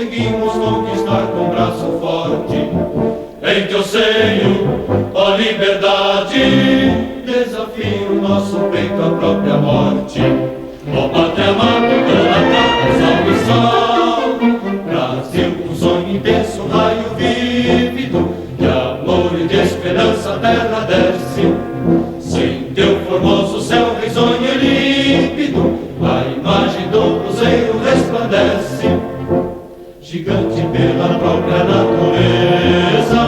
conseguimos conquistar com braço forte. Em teu seio, ó liberdade, desafio o nosso peito à própria morte. Ó pátria amada, idolatrada, salve, salve. Brasil, um sonho intenso, um raio vívido, de amor e de esperança a terra desce. Sem teu formoso céu risonho e límpido, a imagem do cruzeiro resplandece. Gigante pela própria natureza,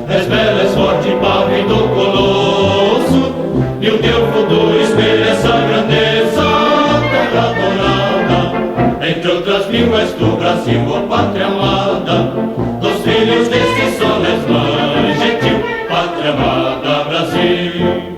és bela, és forte, pavio do colosso, e o teu futuro espelha essa grandeza, terra dourada. Entre outras mil és tu, Brasil, ó pátria amada, dos filhos deste sol és mãe gentil, pátria amada, Brasil.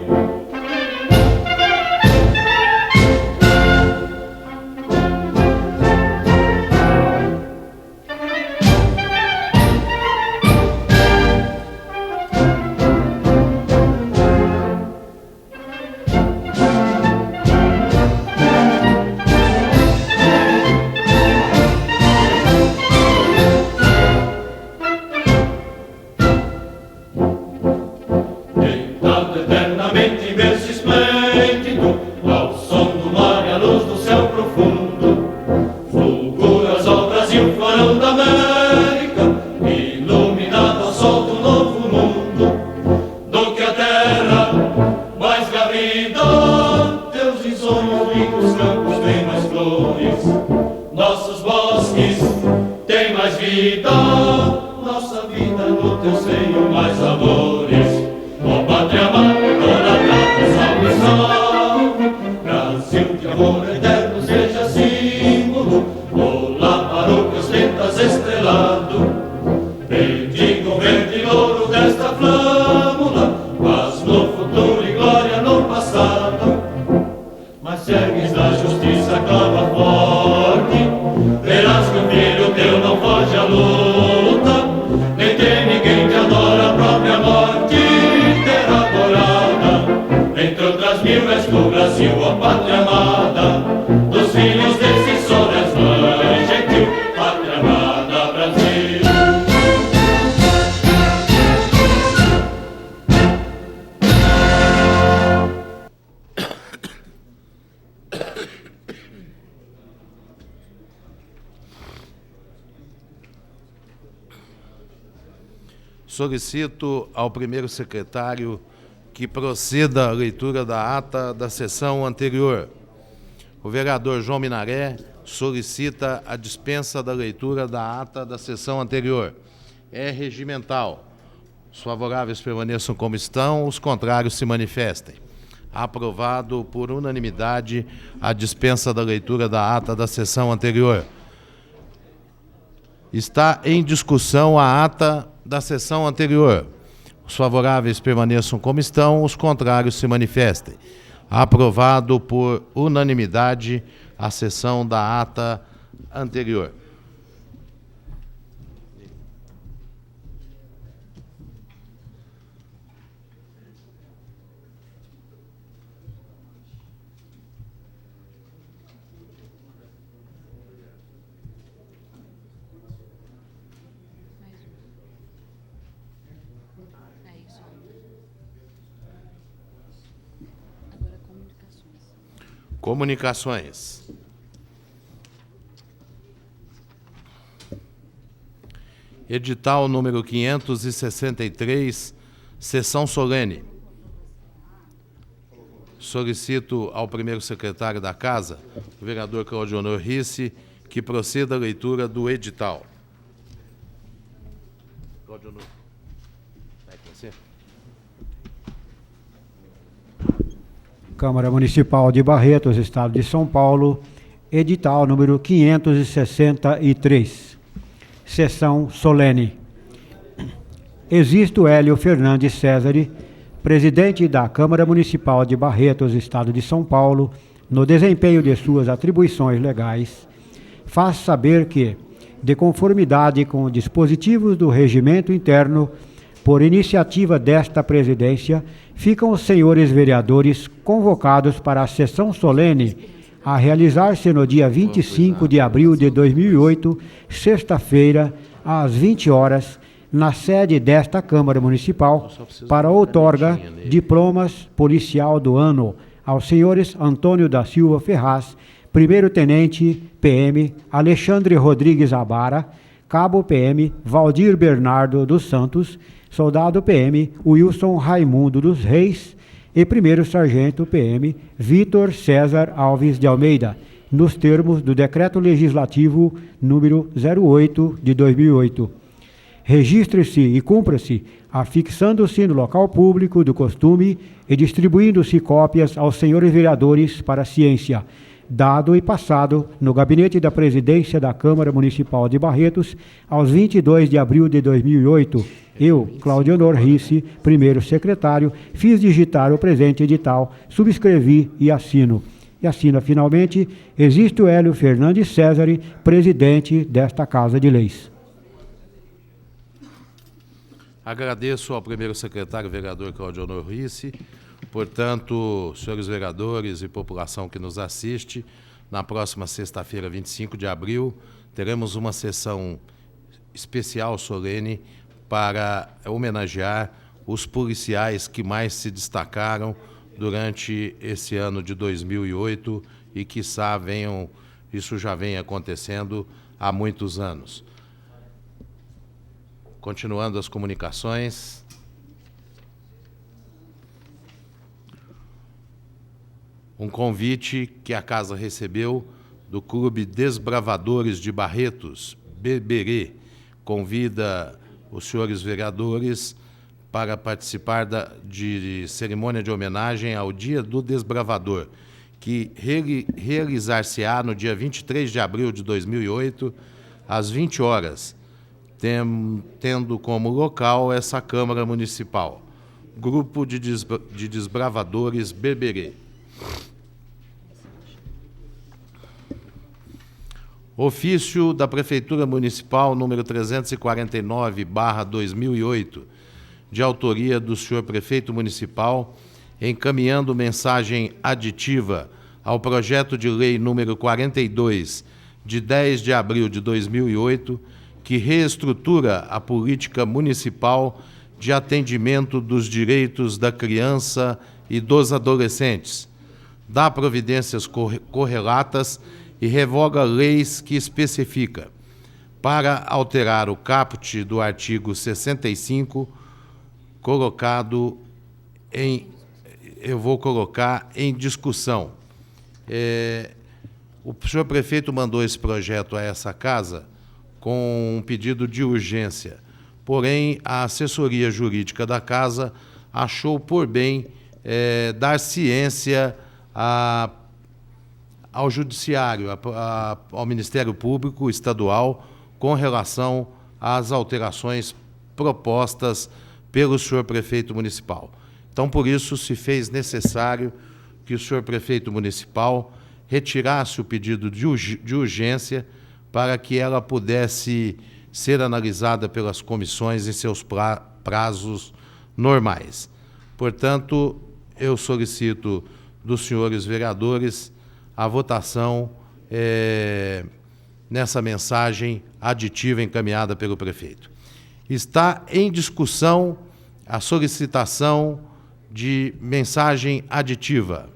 Solicito ao primeiro secretário que proceda a leitura da ata da sessão anterior. O vereador João Minaré solicita a dispensa da leitura da ata da sessão anterior. É regimental. Os favoráveis permaneçam como estão, os contrários se manifestem. Aprovado por unanimidade a dispensa da leitura da ata da sessão anterior. Está em discussão a ata da sessão anterior. Os favoráveis permaneçam como estão, os contrários se manifestem. Aprovado por unanimidade a sessão da ata anterior. Comunicações. Edital número 563, sessão solene. Solicito ao primeiro secretário da Casa, o vereador Claudio Honor Risse, que proceda a leitura do edital. Claudio Honor. Vai com você. Câmara Municipal de Barretos, Estado de São Paulo, edital número 563, sessão solene. Existo Hélio Fernandes César, presidente da Câmara Municipal de Barretos, Estado de São Paulo, no desempenho de suas atribuições legais, faz saber que, de conformidade com dispositivos do regimento interno, por iniciativa desta presidência, ficam os senhores vereadores convocados para a sessão solene a realizar-se no dia 25 de abril de 2008, sexta-feira, às 20 horas, na sede desta Câmara Municipal, para outorga diplomas policial do ano aos senhores Antônio da Silva Ferraz, primeiro-tenente PM Alexandre Rodrigues Abara, cabo PM Valdir Bernardo dos Santos, soldado PM Wilson Raimundo dos Reis e primeiro-sargento PM Vitor César Alves de Almeida, nos termos do Decreto Legislativo número 08 de 2008. Registre-se e cumpra-se, afixando-se no local público do costume e distribuindo-se cópias aos senhores vereadores para a ciência, dado e passado no gabinete da presidência da Câmara Municipal de Barretos, aos 22 de abril de 2008. Eu, Claudionor Risse, primeiro secretário, fiz digitar o presente edital, subscrevi e assino. E assina finalmente Exístio Hélio Fernandes César, presidente desta Casa de Leis. Agradeço ao primeiro secretário, vereador Claudionor Risse. Portanto, senhores vereadores e população que nos assiste, na próxima sexta-feira, 25 de abril, teremos uma sessão especial solene para homenagear os policiais que mais se destacaram durante esse ano de 2008 e, quiçá, isso já vem acontecendo há muitos anos. Continuando as comunicações. Um convite que a Casa recebeu do Clube Desbravadores de Barretos, Berberê, convida os senhores vereadores para participar de cerimônia de homenagem ao Dia do Desbravador, que realizar-se-á no dia 23 de abril de 2008, às 20 horas, tendo como local essa Câmara Municipal. Grupo de Desbravadores Berberê. Ofício da Prefeitura Municipal número 349/2008, de autoria do senhor Prefeito Municipal, encaminhando mensagem aditiva ao projeto de lei número 42, de 10 de abril de 2008, que reestrutura a política municipal de atendimento dos direitos da criança e dos adolescentes, dá providências correlatas e revoga leis que especifica, para alterar o caput do artigo 65, eu vou colocar em discussão. O senhor prefeito mandou esse projeto a essa casa com um pedido de urgência, porém a assessoria jurídica da casa achou por bem dar ciência ao Judiciário, ao Ministério Público Estadual, com relação às alterações propostas pelo senhor Prefeito Municipal. Então, por isso, se fez necessário que o senhor Prefeito Municipal retirasse o pedido de urgência para que ela pudesse ser analisada pelas comissões em seus prazos normais. Portanto, eu solicito dos senhores vereadores a votação nessa mensagem aditiva encaminhada pelo prefeito. Está em discussão a solicitação de mensagem aditiva.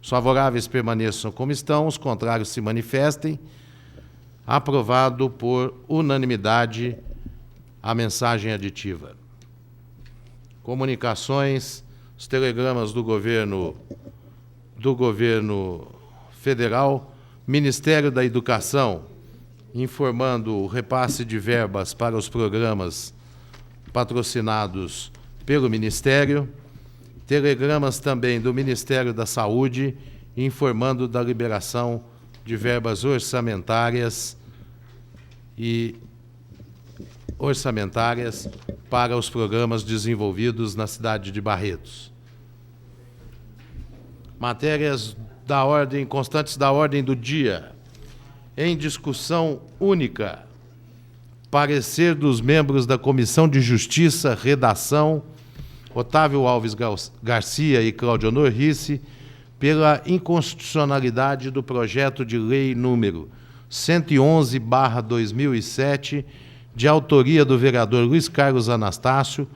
Os favoráveis permaneçam como estão, os contrários se manifestem. Aprovado por unanimidade a mensagem aditiva. Comunicações, os telegramas do governo federal, Ministério da Educação, informando o repasse de verbas para os programas patrocinados pelo Ministério. Telegramas também do Ministério da Saúde, informando da liberação de verbas orçamentárias para os programas desenvolvidos na cidade de Barretos. Matérias da ordem, constantes da ordem do dia. Em discussão única, parecer dos membros da Comissão de Justiça, Redação, Otávio Alves Garcia e Claudionor Risse, pela inconstitucionalidade do projeto de lei número 111/2007, de autoria do vereador Luiz Carlos Anastácio,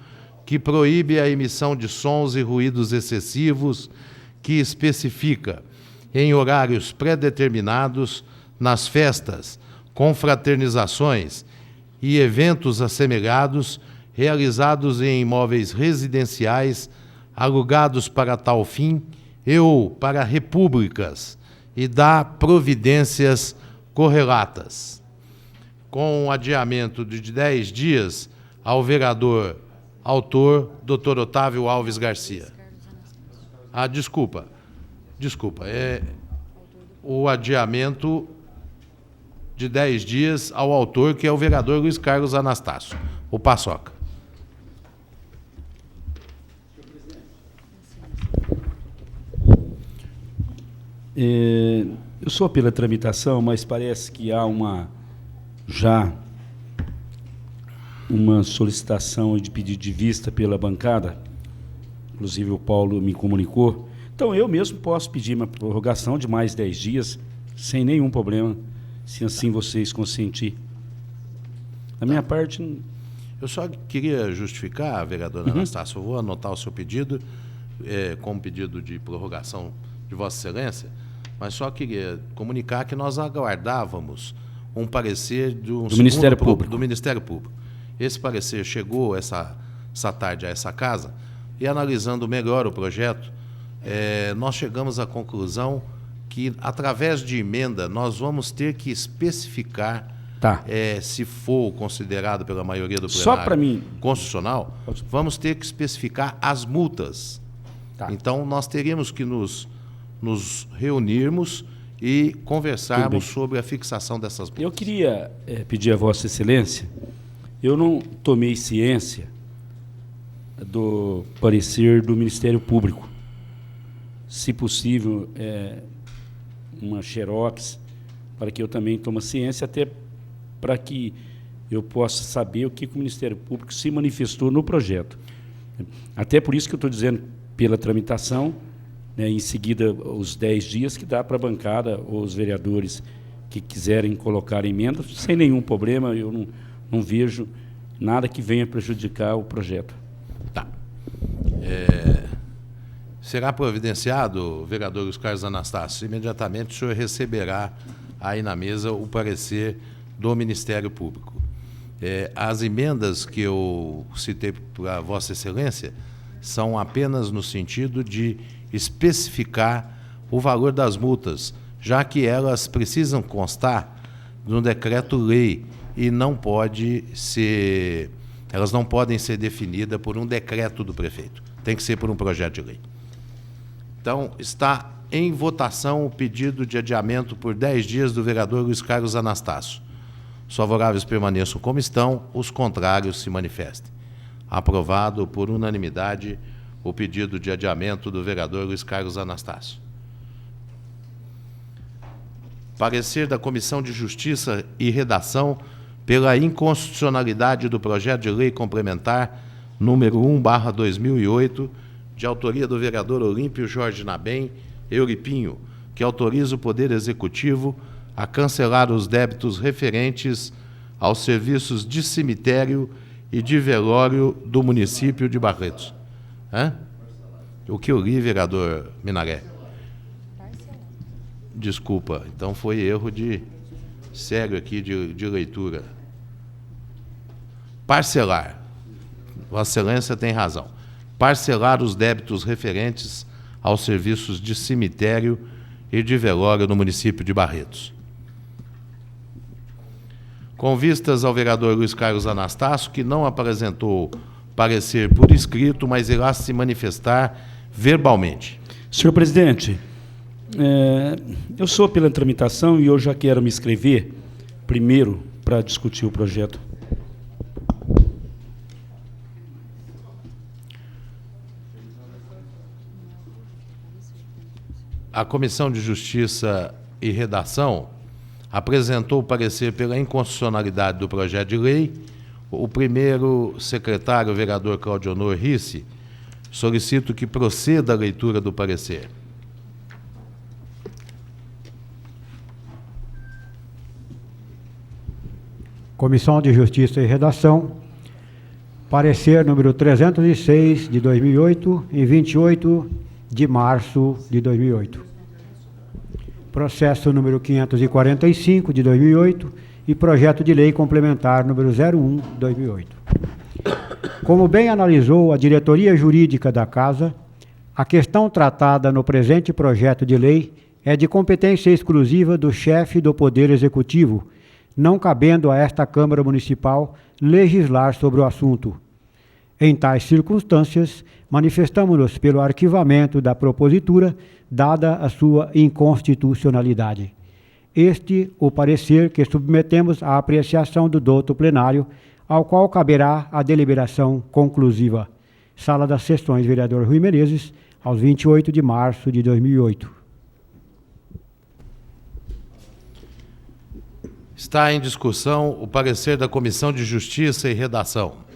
que proíbe a emissão de sons e ruídos excessivos, que especifica, em horários pré-determinados, nas festas, confraternizações e eventos assemelhados, realizados em imóveis residenciais, alugados para tal fim e ou para repúblicas, e dá providências correlatas. Com o adiamento de 10 dias ao vereador autor, Dr. Otávio Alves Garcia. Desculpa, é o adiamento de 10 dias ao autor, que é o vereador Luiz Carlos Anastácio, o Paçoca. Eu sou pela tramitação, mas parece que há já uma solicitação de pedido de vista pela bancada, inclusive o Paulo me comunicou. Então, eu mesmo posso pedir uma prorrogação de mais 10 dias, sem nenhum problema, se assim vocês consentirem. Da minha parte... Eu só queria justificar, vereador Anastácio, eu vou anotar o seu pedido, como pedido de prorrogação de Vossa Excelência, mas só queria comunicar que nós aguardávamos um parecer do Ministério Público. Do Ministério Público. Esse parecer chegou essa tarde a essa casa, e analisando melhor o projeto, nós chegamos à conclusão que, através de emenda, nós vamos ter que especificar, se for considerado pela maioria do plenário só para mim constitucional, vamos ter que especificar as multas. Então, nós teríamos que nos reunirmos e conversarmos sobre a fixação dessas multas. Eu queria pedir a Vossa Excelência, eu não tomei ciência do parecer do Ministério Público. Se possível, uma xerox, para que eu também tome ciência, até para que eu possa saber o que o Ministério Público se manifestou no projeto. Até por isso que eu estou dizendo pela tramitação, em seguida os 10 dias que dá para a bancada ou os vereadores que quiserem colocar emenda, sem nenhum problema, eu não vejo nada que venha prejudicar o projeto. Será providenciado, vereador Luiz Carlos Anastácio, imediatamente o senhor receberá aí na mesa o parecer do Ministério Público. As emendas que eu citei para Vossa Excelência são apenas no sentido de especificar o valor das multas, já que elas precisam constar no decreto-lei e elas não podem ser definidas por um decreto do prefeito. Tem que ser por um projeto de lei. Então, está em votação o pedido de adiamento por 10 dias do vereador Luiz Carlos Anastácio. Os favoráveis permaneçam como estão, os contrários se manifestem. Aprovado por unanimidade o pedido de adiamento do vereador Luiz Carlos Anastácio. Parecer da Comissão de Justiça e Redação pela inconstitucionalidade do projeto de lei complementar número 1/2008, de autoria do vereador Olímpio Jorge Nabem Euripinho, que autoriza o Poder Executivo a cancelar os débitos referentes aos serviços de cemitério e de velório do município de Barretos. O que eu li, vereador Minaré? Desculpa, então foi erro sério aqui de leitura. Parcelar. Vossa Excelência tem razão. Parcelar os débitos referentes aos serviços de cemitério e de velório no município de Barretos. Com vistas ao vereador Luiz Carlos Anastácio, que não apresentou parecer por escrito, mas irá se manifestar verbalmente. Senhor presidente, eu sou pela tramitação e eu já quero me inscrever primeiro para discutir o projeto. A Comissão de Justiça e Redação apresentou o parecer pela inconstitucionalidade do projeto de lei. O primeiro secretário, o vereador Claudionor Risse, Solicito que proceda a leitura do parecer. Comissão de Justiça e Redação, parecer número 306 de 2008 e 28 de março de 2008. Processo número 545 de 2008 e projeto de lei complementar número 01 de 2008. Como bem analisou a diretoria jurídica da Casa, a questão tratada no presente projeto de lei é de competência exclusiva do chefe do Poder Executivo, não cabendo a esta Câmara Municipal legislar sobre o assunto. Em tais circunstâncias, manifestamos-nos pelo arquivamento da propositura, dada a sua inconstitucionalidade. Este o parecer que submetemos à apreciação do douto plenário, ao qual caberá a deliberação conclusiva. Sala das Sessões, vereador Rui Menezes, aos 28 de março de 2008. Está em discussão o parecer da Comissão de Justiça e Redação.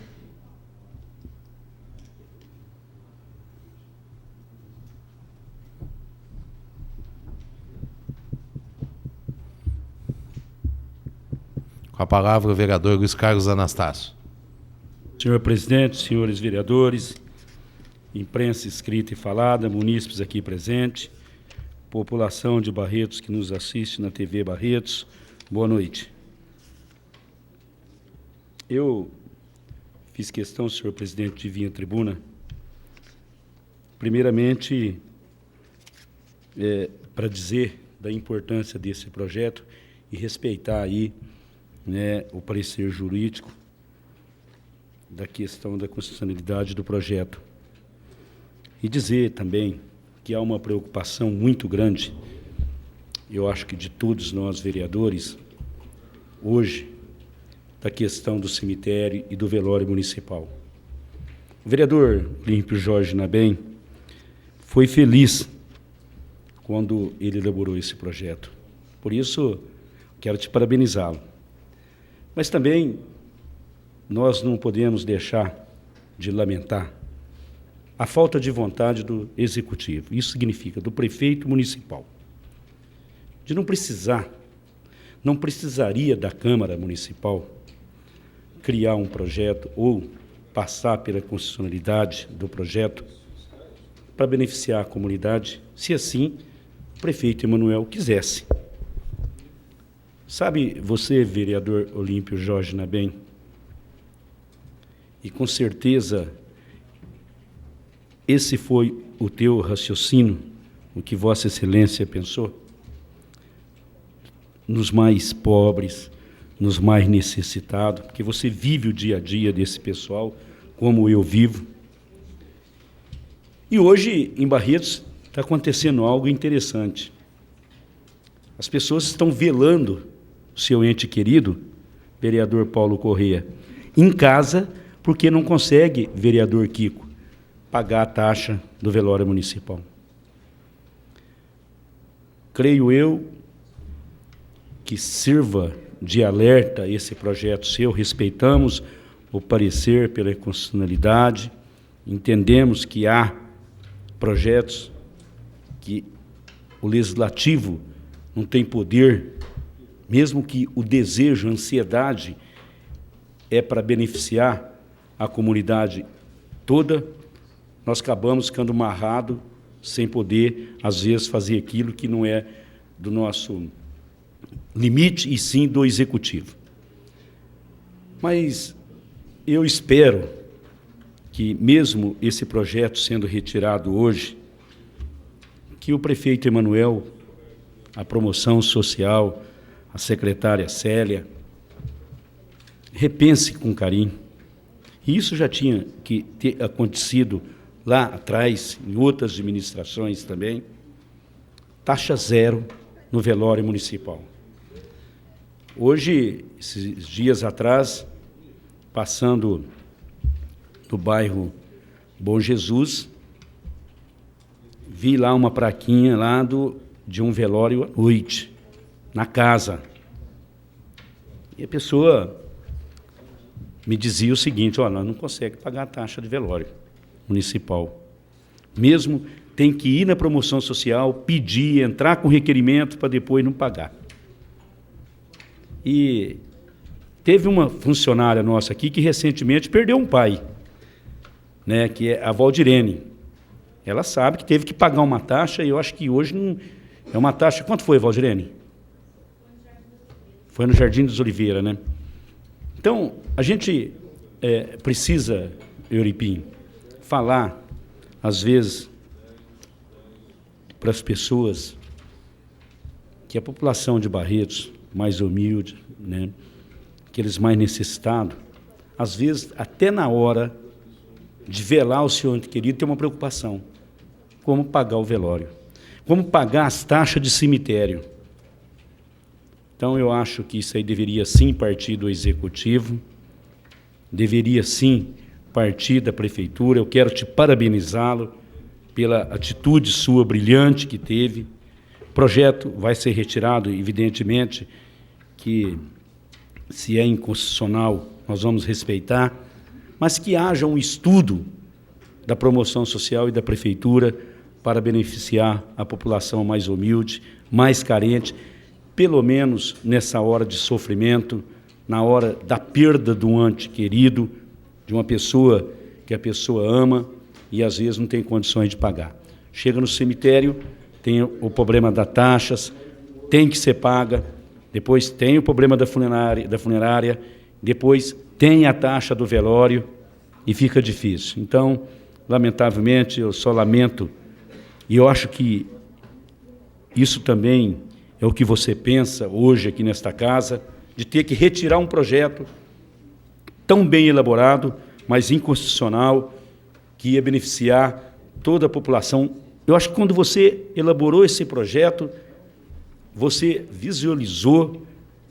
Com a palavra o vereador Luiz Carlos Anastácio. Senhor presidente, senhores vereadores, imprensa escrita e falada, munícipes aqui presentes, população de Barretos que nos assiste na TV Barretos, boa noite. Eu fiz questão, senhor presidente, de vir à tribuna, primeiramente, para dizer da importância desse projeto e respeitar aí, o parecer jurídico da questão da constitucionalidade do projeto. E dizer também que há uma preocupação muito grande, eu acho que de todos nós vereadores, hoje, da questão do cemitério e do velório municipal. O vereador Olímpio Jorge Nabem foi feliz quando ele elaborou esse projeto. Por isso, quero te parabenizá-lo. Mas também nós não podemos deixar de lamentar a falta de vontade do Executivo. Isso significa do prefeito municipal. De não precisaria da Câmara Municipal criar um projeto ou passar pela constitucionalidade do projeto para beneficiar a comunidade, se assim o prefeito Emanuel quisesse. Sabe você, vereador Olímpio Jorge Nabem, e com certeza esse foi o teu raciocínio, o que Vossa Excelência pensou? Nos mais pobres, nos mais necessitados, porque você vive o dia a dia desse pessoal, como eu vivo. E hoje, em Barretos, está acontecendo algo interessante. As pessoas estão velando o seu ente querido, vereador Paulo Corrêa, em casa, porque não consegue, vereador Kiko, pagar a taxa do velório municipal. Creio eu que sirva de alerta esse projeto seu. Respeitamos o parecer pela constitucionalidade, entendemos que há projetos que o legislativo não tem poder, mesmo que o desejo, a ansiedade é para beneficiar a comunidade toda, nós acabamos ficando amarrados, sem poder, às vezes, fazer aquilo que não é do nosso limite, e sim do Executivo. Mas eu espero que, mesmo esse projeto sendo retirado hoje, que o prefeito Emanuel, a promoção social, a secretária Célia, repense com carinho. E isso já tinha que ter acontecido lá atrás, em outras administrações também, taxa zero no velório municipal. Hoje, esses dias atrás, passando no bairro Bom Jesus, vi lá uma plaquinha lá de um velório à noite, na casa. E a pessoa me dizia o seguinte: olha, nós não conseguimos pagar a taxa de velório municipal. mesmo, tem que ir na promoção social, pedir, entrar com requerimento para depois não pagar. E teve uma funcionária nossa aqui que recentemente perdeu um pai, né, que é a Valdirene. Ela sabe que teve que pagar uma taxa, e eu acho que hoje não é uma taxa... Quanto foi, Valdirene? Foi no Jardim dos Oliveira, né? Então, a gente precisa, Euripim, falar, às vezes, para as pessoas que a população de Barretos, mais humilde, né, aqueles mais necessitados, às vezes, até na hora de velar o seu ente querido, tem uma preocupação. Como pagar o velório? Como pagar as taxas de cemitério? Então, eu acho que isso aí deveria, sim, partir do Executivo, deveria, sim, partir da Prefeitura. Eu quero te parabenizá-lo pela atitude sua brilhante que teve. O projeto vai ser retirado, evidentemente, que, se é inconstitucional, nós vamos respeitar, mas que haja um estudo da promoção social e da Prefeitura para beneficiar a população mais humilde, mais carente, pelo menos nessa hora de sofrimento, na hora da perda de um ente querido, de uma pessoa que a pessoa ama e às vezes não tem condições de pagar. Chega no cemitério, tem o problema das taxas, tem que ser paga, depois tem o problema da funerária, depois tem a taxa do velório e fica difícil. Então, lamentavelmente, eu só lamento, e eu acho que isso também é o que você pensa hoje aqui nesta casa, de ter que retirar um projeto tão bem elaborado, mas inconstitucional, que ia beneficiar toda a população. Eu acho que quando você elaborou esse projeto, você visualizou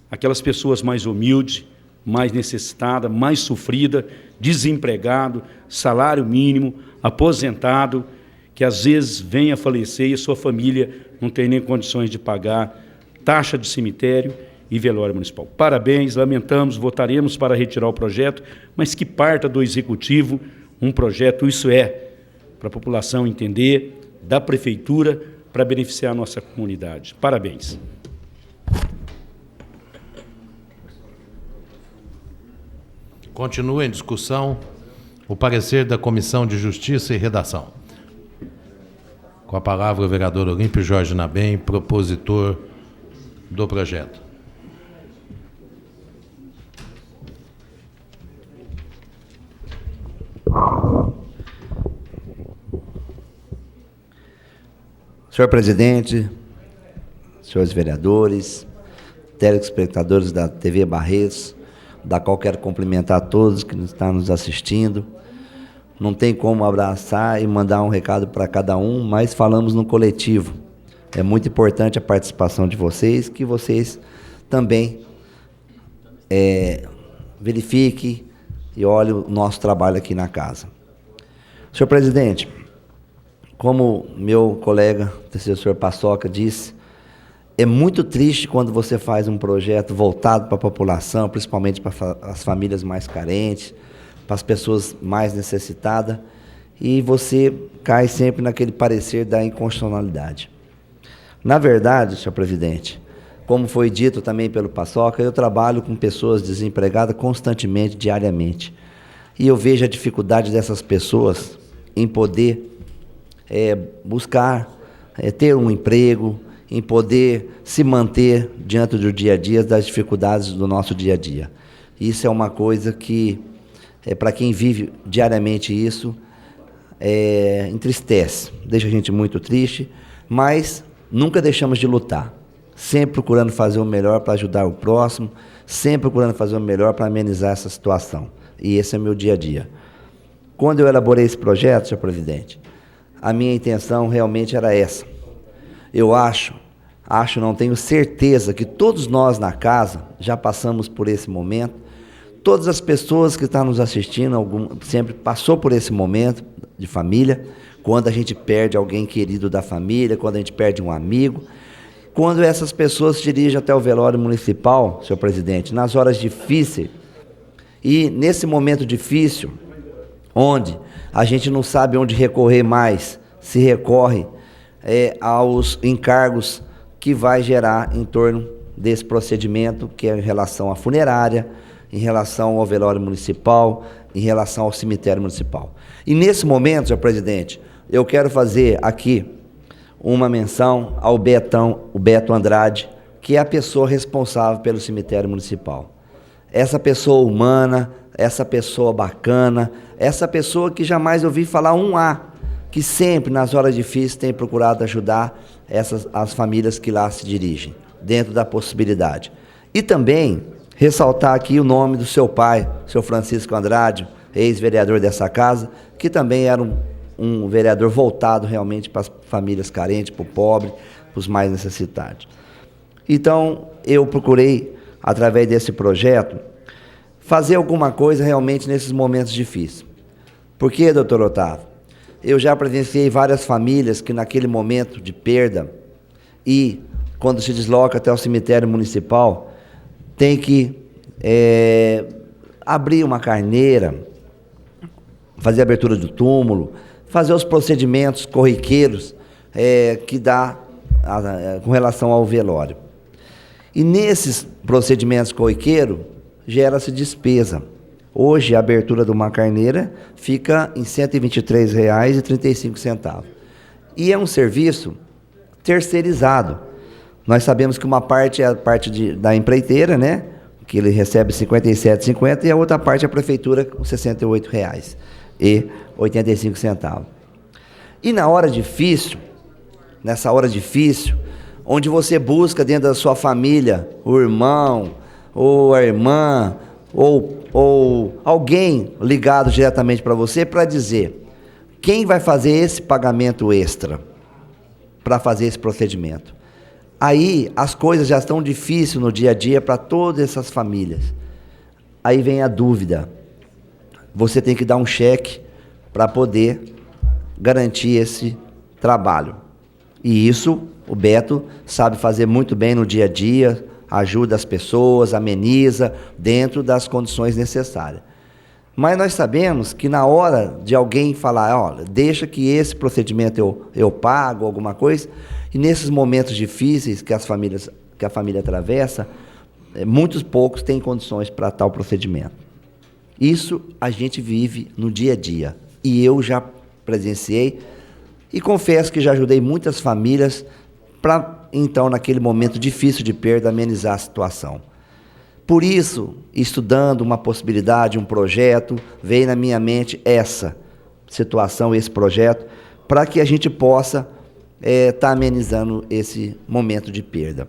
aquelas pessoas mais humildes, mais necessitadas, mais sofridas, desempregado, salário mínimo, aposentado, que às vezes vem a falecer e a sua família não tem nem condições de pagar taxa de cemitério e velório municipal. Parabéns, lamentamos, votaremos para retirar o projeto, mas que parta do Executivo um projeto, isso é, para a população entender, da Prefeitura, para beneficiar a nossa comunidade. Parabéns. Continua em discussão o parecer da Comissão de Justiça e Redação. Com a palavra o vereador Olímpio Jorge Nabem, propositor do projeto. Senhor presidente, senhores vereadores, telespectadores da TV Barretos, da qual quero cumprimentar a todos que estão nos assistindo. Não tem como abraçar e mandar um recado para cada um, mas falamos no coletivo. É muito importante a participação de vocês, que vocês também verifiquem e olhem o nosso trabalho aqui na casa. Senhor presidente, como meu colega, o senhor Paçoca, disse, é muito triste quando você faz um projeto voltado para a população, principalmente para as famílias mais carentes, para as pessoas mais necessitadas, e você cai sempre naquele parecer da inconstitucionalidade. Na verdade, senhor presidente, como foi dito também pelo Paçoca, eu trabalho com pessoas desempregadas constantemente, diariamente, e eu vejo a dificuldade dessas pessoas em poder buscar ter um emprego, em poder se manter diante do dia a dia, das dificuldades do nosso dia a dia. Isso é uma coisa que, para quem vive diariamente isso, entristece, deixa a gente muito triste, mas nunca deixamos de lutar, sempre procurando fazer o melhor para ajudar o próximo, sempre procurando fazer o melhor para amenizar essa situação. E esse é o meu dia a dia. Quando eu elaborei esse projeto, senhor presidente, a minha intenção realmente era essa. Eu acho, não tenho certeza que todos nós na casa já passamos por esse momento. Todas as pessoas que estão nos assistindo, sempre passou por esse momento de família, quando a gente perde alguém querido da família, quando a gente perde um amigo, quando essas pessoas se dirigem até o velório municipal, senhor presidente, nas horas difíceis, e nesse momento difícil, onde a gente não sabe onde recorrer mais se recorre aos encargos que vai gerar em torno desse procedimento, que é em relação à funerária, em relação ao velório municipal, em relação ao cemitério municipal. E nesse momento, senhor presidente, eu quero fazer aqui uma menção ao Beto Andrade, que é a pessoa responsável pelo cemitério municipal. Essa pessoa humana, essa pessoa bacana, essa pessoa que jamais ouvi falar um A, que sempre, nas horas difíceis, tem procurado ajudar as famílias que lá se dirigem, dentro da possibilidade. E também ressaltar aqui o nome do seu pai, seu Francisco Andrade, ex-vereador dessa casa, que também era um vereador voltado realmente para as famílias carentes, para o pobre, para os mais necessitados. Então, eu procurei, através desse projeto, fazer alguma coisa realmente nesses momentos difíceis. Por quê, doutor Otávio? Eu já presenciei várias famílias que naquele momento de perda e quando se desloca até o cemitério municipal, tem que abrir uma carneira, fazer a abertura do túmulo, fazer os procedimentos corriqueiros que dá com relação ao velório. E nesses procedimentos corriqueiros, gera-se despesa. Hoje, a abertura de uma carneira fica em R$ 123,35. E é um serviço terceirizado. Nós sabemos que uma parte é a parte da empreiteira, né? Que ele recebe R$ 57,50, e a outra parte é a prefeitura com R$ 68,85. E na hora difícil, nessa hora difícil, onde você busca dentro da sua família o irmão, ou a irmã, ou alguém ligado diretamente para você para dizer quem vai fazer esse pagamento extra para fazer esse procedimento. Aí as coisas já estão difíceis no dia a dia para todas essas famílias. Aí vem a dúvida. Você tem que dar um cheque para poder garantir esse trabalho. E isso o Beto sabe fazer muito bem no dia a dia, ajuda as pessoas, ameniza dentro das condições necessárias. Mas nós sabemos que na hora de alguém falar, olha, deixa que esse procedimento eu pago, alguma coisa, e nesses momentos difíceis que a família atravessa, muitos poucos têm condições para tal procedimento. Isso a gente vive no dia a dia. E eu já presenciei e confesso que já ajudei muitas famílias para, então, naquele momento difícil de perda, amenizar a situação. Por isso, estudando uma possibilidade, um projeto, veio na minha mente essa situação, esse projeto, para que a gente possa estar amenizando esse momento de perda.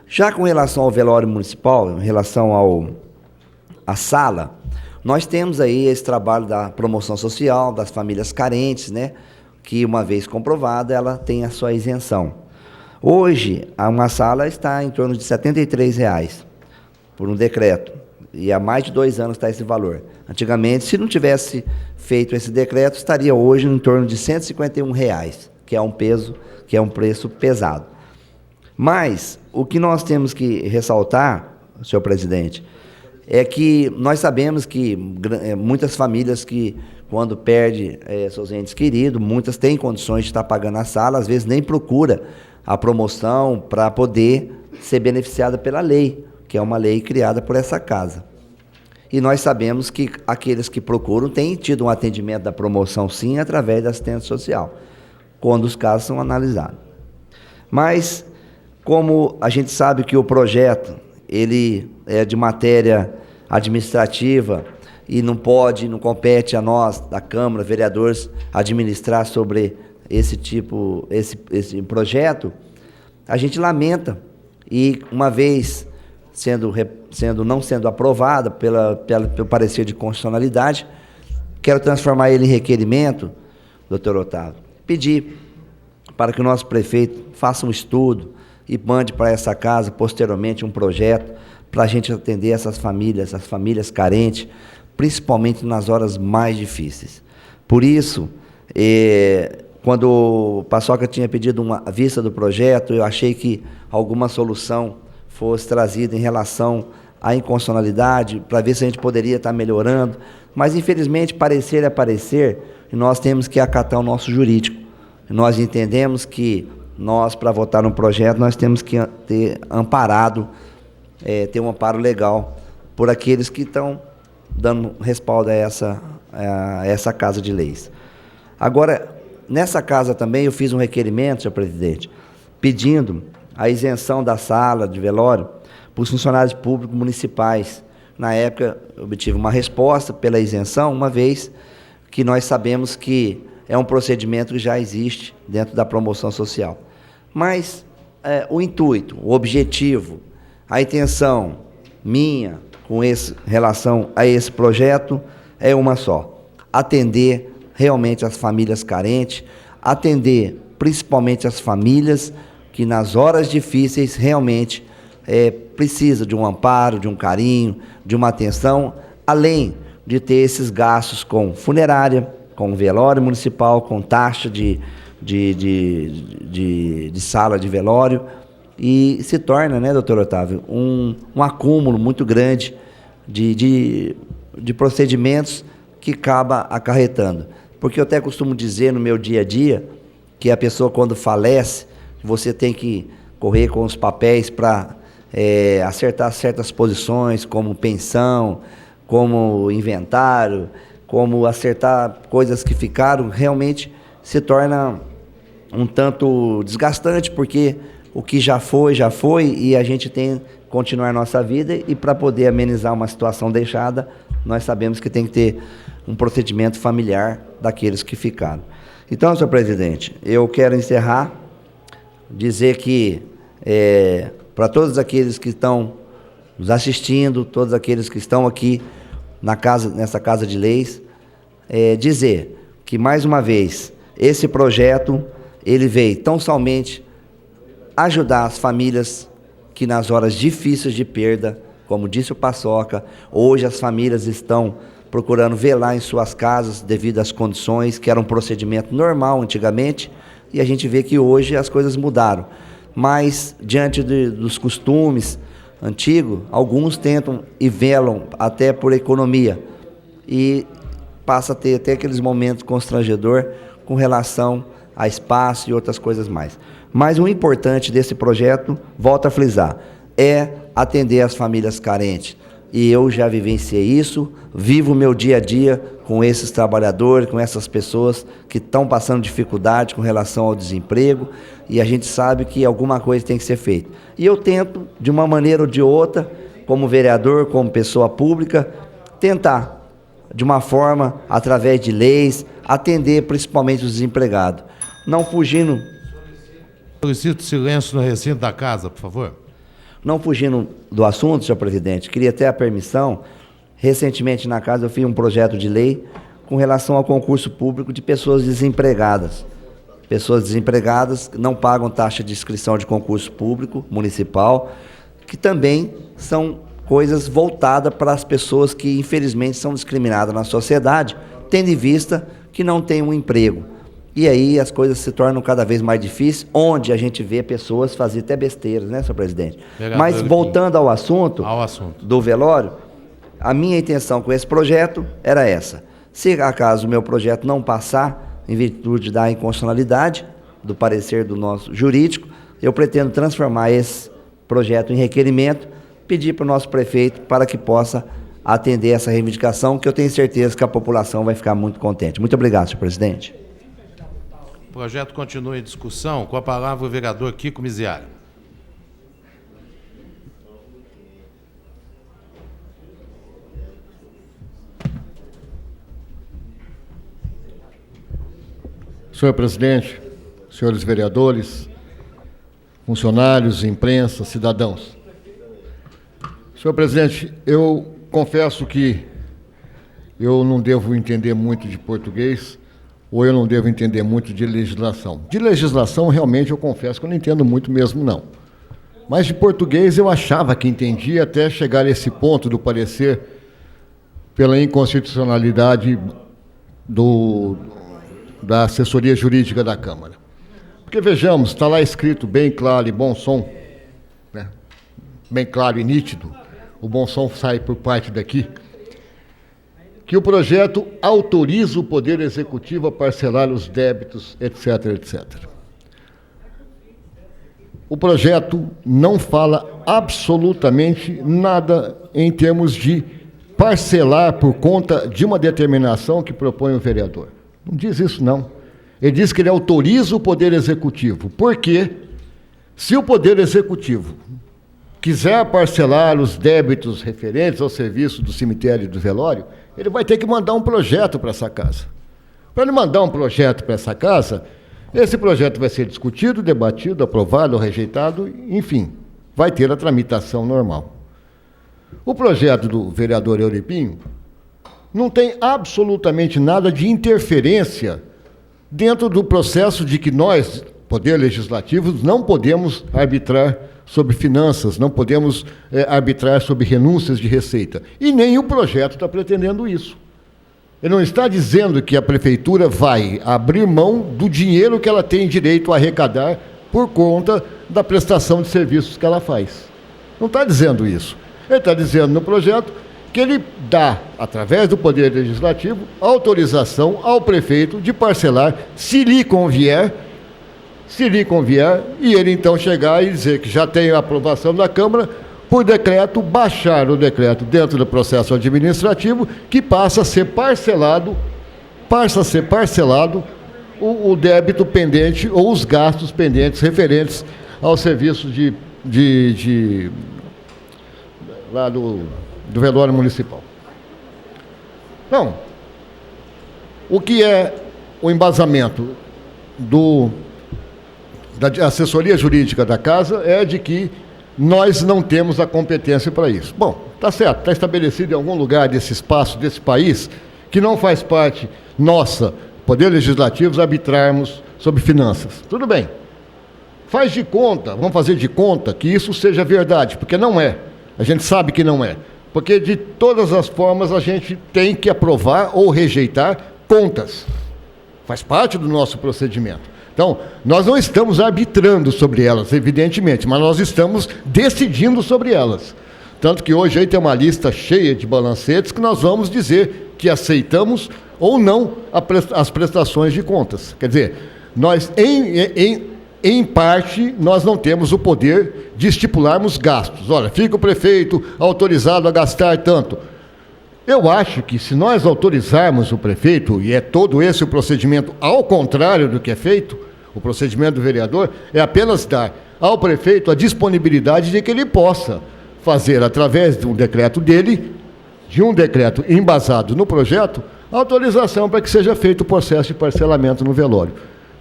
Já com relação ao velório municipal, em relação à sala, nós temos aí esse trabalho da promoção social, das famílias carentes, né, que uma vez comprovada, ela tem a sua isenção. Hoje, uma sala está em torno de R$ 73,00 por um decreto, e há mais de 2 anos está esse valor. Antigamente, se não tivesse feito esse decreto, estaria hoje em torno de R$ 151,00, que é um preço pesado. Mas, o que nós temos que ressaltar, senhor presidente, é que nós sabemos que muitas famílias que, quando perdem seus entes queridos, muitas têm condições de estar pagando a sala, às vezes nem procura a promoção para poder ser beneficiada pela lei, que é uma lei criada por essa casa. E nós sabemos que aqueles que procuram têm tido um atendimento da promoção, sim, através da assistência social, quando os casos são analisados. Mas, como a gente sabe que o projeto ele é de matéria administrativa e não compete a nós, da Câmara, vereadores, administrar sobre esse projeto, a gente lamenta, e uma vez não sendo aprovada pelo parecer de constitucionalidade, quero transformar ele em requerimento, doutor Otávio, pedir para que o nosso prefeito faça um estudo e mande para essa casa, posteriormente, um projeto para a gente atender essas famílias, as famílias carentes, principalmente nas horas mais difíceis. Por isso, quando o Paçoca tinha pedido uma vista do projeto, eu achei que alguma solução fosse trazida em relação à inconstitucionalidade, para ver se a gente poderia estar melhorando, mas infelizmente parecer é parecer, e nós temos que acatar o nosso jurídico. nós entendemos que nós, para votar no projeto, nós temos que ter amparado, ter um amparo legal por aqueles que estão dando respaldo a essa Casa de Leis. Agora, nessa casa também eu fiz um requerimento, senhor presidente, pedindo a isenção da sala de velório para os funcionários públicos municipais. Na época, eu obtive uma resposta pela isenção, uma vez que nós sabemos que é um procedimento que já existe dentro da promoção social. Mas o intuito, o objetivo, a intenção minha com relação a esse projeto é uma só: atender realmente as famílias carentes, atender principalmente as famílias que nas horas difíceis realmente precisa de um amparo, de um carinho, de uma atenção, além de ter esses gastos com funerária, com velório municipal, com taxa de sala de velório, e se torna, né, doutor Otávio, um acúmulo muito grande de procedimentos que acaba acarretando. Porque eu até costumo dizer no meu dia a dia que a pessoa, quando falece, você tem que correr com os papéis para acertar certas posições, como pensão, como inventário, como acertar coisas que ficaram, realmente se torna um tanto desgastante, porque o que já foi, e a gente tem que continuar a nossa vida, e para poder amenizar uma situação deixada, nós sabemos que tem que ter um procedimento familiar daqueles que ficaram. Então, senhor presidente, eu quero encerrar, dizer que para todos aqueles que estão nos assistindo, todos aqueles que estão aqui nessa Casa de Leis, dizer que, mais uma vez, esse projeto, ele veio tão somente ajudar as famílias que nas horas difíceis de perda, como disse o Paçoca, hoje as famílias estão procurando velar em suas casas devido às condições, que era um procedimento normal antigamente, e a gente vê que hoje as coisas mudaram. Mas, diante dos costumes antigos, alguns tentam e velam até por economia, e passa a ter até aqueles momentos constrangedores com relação a espaço e outras coisas mais. Mas o importante desse projeto, volto a frisar, é atender as famílias carentes. E eu já vivenciei isso, vivo o meu dia a dia com esses trabalhadores, com essas pessoas que estão passando dificuldade com relação ao desemprego, e a gente sabe que alguma coisa tem que ser feita. E eu tento, de uma maneira ou de outra, como vereador, como pessoa pública, tentar, de uma forma, através de leis, atender principalmente os desempregados. Não fugindo... Solicito silêncio no recinto da casa, por favor. Não fugindo do assunto, senhor presidente, queria ter a permissão. Recentemente na casa eu fiz um projeto de lei com relação ao concurso público de pessoas desempregadas. Pessoas desempregadas não pagam taxa de inscrição de concurso público municipal, que também são coisas voltadas para as pessoas que infelizmente são discriminadas na sociedade, tendo em vista que não têm um emprego. E aí as coisas se tornam cada vez mais difíceis, onde a gente vê pessoas fazer até besteiras, né, senhor presidente? Mas voltando ao assunto do velório, a minha intenção com esse projeto era essa. Se acaso o meu projeto não passar, em virtude da inconstitucionalidade, do parecer do nosso jurídico, eu pretendo transformar esse projeto em requerimento, pedir para o nosso prefeito para que possa atender essa reivindicação, que eu tenho certeza que a população vai ficar muito contente. Muito obrigado, senhor presidente. O projeto continua em discussão. Com a palavra o vereador Kiko Miziari. Senhor presidente, senhores vereadores, funcionários, imprensa, cidadãos. Senhor presidente, eu confesso que eu não devo entender muito de português, ou eu não devo entender muito de legislação. De legislação, realmente, eu confesso que eu não entendo muito mesmo, não. Mas de português eu achava que entendia, até chegar a esse ponto do parecer pela inconstitucionalidade da assessoria jurídica da Câmara. Porque, vejamos, está lá escrito bem claro e bom som, né? Bem claro e nítido, o bom som sai por parte daqui, que o projeto autoriza o Poder Executivo a parcelar os débitos, etc, etc. O projeto não fala absolutamente nada em termos de parcelar por conta de uma determinação que propõe o vereador. Não diz isso, não. Ele diz que ele autoriza o Poder Executivo. Por quê? Se o Poder Executivo quiser parcelar os débitos referentes ao serviço do cemitério e do velório, ele vai ter que mandar um projeto para essa casa. Para ele mandar um projeto para essa casa, esse projeto vai ser discutido, debatido, aprovado ou rejeitado, enfim, vai ter a tramitação normal. O projeto do vereador Euripinho não tem absolutamente nada de interferência dentro do processo de que nós, Poder Legislativo, não podemos arbitrar sobre finanças, não podemos arbitrar sobre renúncias de receita. E nem o projeto está pretendendo isso. Ele não está dizendo que a prefeitura vai abrir mão do dinheiro que ela tem direito a arrecadar por conta da prestação de serviços que ela faz. Não está dizendo isso. Ele está dizendo no projeto que ele dá, através do Poder Legislativo, autorização ao prefeito de parcelar, se lhe convier, e ele então chegar e dizer que já tem a aprovação da Câmara, por decreto, baixar o decreto dentro do processo administrativo, que passa a ser parcelado o débito pendente ou os gastos pendentes referentes ao serviço lá do velório municipal. Então, o que é o embasamento da assessoria jurídica da casa é de que nós não temos a competência para isso. Bom, está certo, está estabelecido em algum lugar desse espaço, desse país, que não faz parte nossa, Poder Legislativo, arbitrarmos sobre finanças. Tudo bem. Faz de conta, vamos fazer de conta que isso seja verdade, porque não é. A gente sabe que não é. Porque de todas as formas a gente tem que aprovar ou rejeitar contas. Faz parte do nosso procedimento. Então, nós não estamos arbitrando sobre elas, evidentemente, mas nós estamos decidindo sobre elas. Tanto que hoje aí tem uma lista cheia de balancetes que nós vamos dizer que aceitamos ou não as prestações de contas. Quer dizer, nós, em parte, nós não temos o poder de estipularmos gastos. Olha, fica o prefeito autorizado a gastar tanto. Eu acho que se nós autorizarmos o prefeito, e é todo esse o procedimento ao contrário do que é feito, o procedimento do vereador é apenas dar ao prefeito a disponibilidade de que ele possa fazer, através de um decreto dele, de um decreto embasado no projeto, autorização para que seja feito o processo de parcelamento no velório.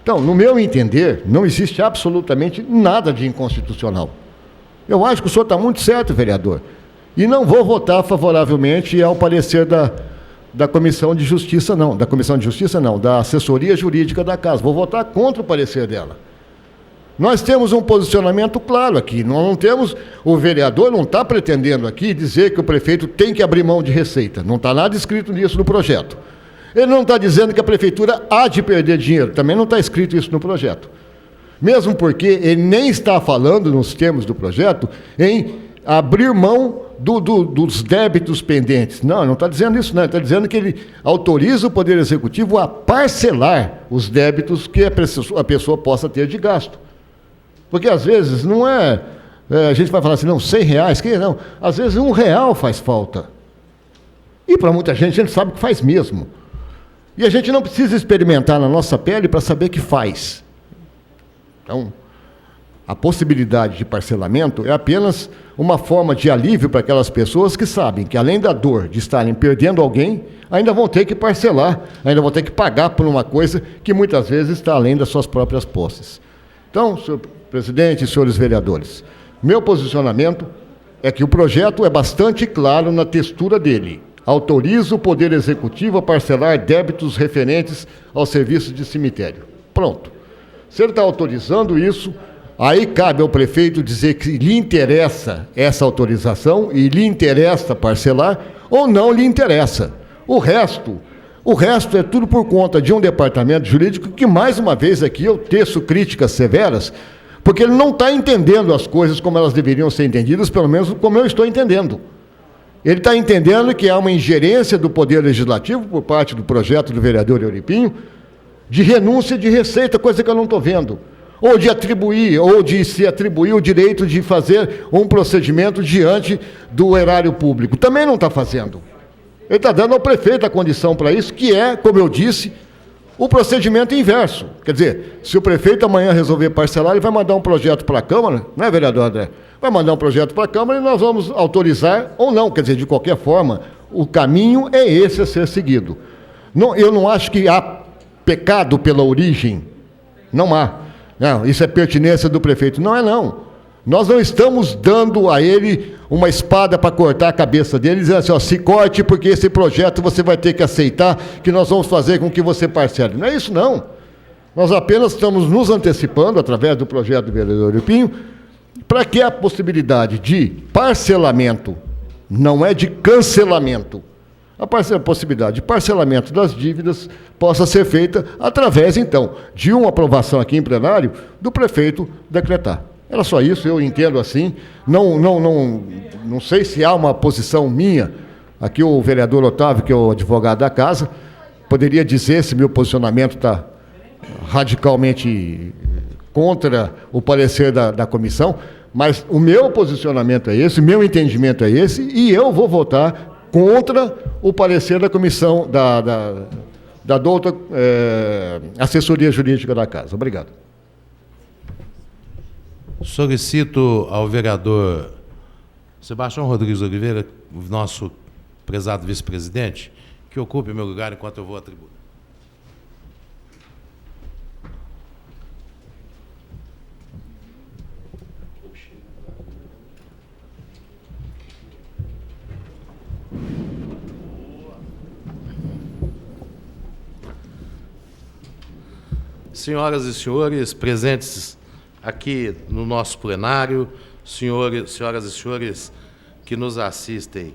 Então, no meu entender, não existe absolutamente nada de inconstitucional. Eu acho que o senhor está muito certo, vereador. E não vou votar favoravelmente ao parecer da Comissão de Justiça, não. Da Comissão de Justiça, não. Da assessoria jurídica da casa. Vou votar contra o parecer dela. Nós temos um posicionamento claro aqui. Nós não temos... O vereador não está pretendendo aqui dizer que o prefeito tem que abrir mão de receita. Não está nada escrito nisso no projeto. Ele não está dizendo que a prefeitura há de perder dinheiro. Também não está escrito isso no projeto. Mesmo porque ele nem está falando, nos termos do projeto, em abrir mão dos débitos pendentes. Não está dizendo isso, não. Ele está dizendo que ele autoriza o Poder Executivo a parcelar os débitos que a pessoa possa ter de gasto. Porque, às vezes, não é... a gente vai falar assim, não, R$100, que não. Às vezes, R$1 faz falta. E, para muita gente, a gente sabe que faz mesmo. E a gente não precisa experimentar na nossa pele para saber que faz. Então, a possibilidade de parcelamento é apenas uma forma de alívio para aquelas pessoas que sabem que, além da dor de estarem perdendo alguém, ainda vão ter que parcelar, ainda vão ter que pagar por uma coisa que muitas vezes está além das suas próprias posses. Então, senhor presidente e senhores vereadores, meu posicionamento é que o projeto é bastante claro na textura dele. Autoriza o Poder Executivo a parcelar débitos referentes ao serviço de cemitério. Pronto. Se ele está autorizando isso, aí cabe ao prefeito dizer que lhe interessa essa autorização e lhe interessa parcelar ou não lhe interessa. O resto é tudo por conta de um departamento jurídico que, mais uma vez aqui, eu teço críticas severas, porque ele não está entendendo as coisas como elas deveriam ser entendidas, pelo menos como eu estou entendendo. Ele está entendendo que há uma ingerência do Poder Legislativo por parte do projeto do vereador Euripinho de renúncia de receita, coisa que eu não estou vendo. Ou de atribuir, ou de se atribuir o direito de fazer um procedimento diante do erário público. Também não está fazendo. Ele está dando ao prefeito a condição para isso, que é, como eu disse, o procedimento inverso. Quer dizer, se o prefeito amanhã resolver parcelar, ele vai mandar um projeto para a Câmara, não é, vereador André? Vai mandar um projeto para a Câmara e nós vamos autorizar ou não. Quer dizer, de qualquer forma, o caminho é esse a ser seguido. Não, eu não acho que há pecado pela origem. Não há. Não, isso é pertinência do prefeito. Não é, não. Nós não estamos dando a ele uma espada para cortar a cabeça dele, dizendo assim, ó, se corte porque esse projeto você vai ter que aceitar, que nós vamos fazer com que você parcele. Não é isso, não. Nós apenas estamos nos antecipando, através do projeto do vereador Euripinho, para que a possibilidade de parcelamento, não é de cancelamento, a possibilidade de parcelamento das dívidas possa ser feita através, então, de uma aprovação aqui em plenário do prefeito decretar. Era só isso, eu entendo assim. Não sei se há uma posição minha. Aqui o vereador Otávio, que é o advogado da casa, poderia dizer se meu posicionamento está radicalmente contra o parecer da comissão, mas o meu posicionamento é esse, o meu entendimento é esse, e eu vou votar contra o parecer da comissão, da douta assessoria jurídica da casa. Obrigado. Solicito ao vereador Sebastião Rodrigues Oliveira, nosso prezado vice-presidente, que ocupe meu lugar enquanto eu vou à tribuna. Senhoras e senhores presentes aqui no nosso plenário, senhoras e senhores que nos assistem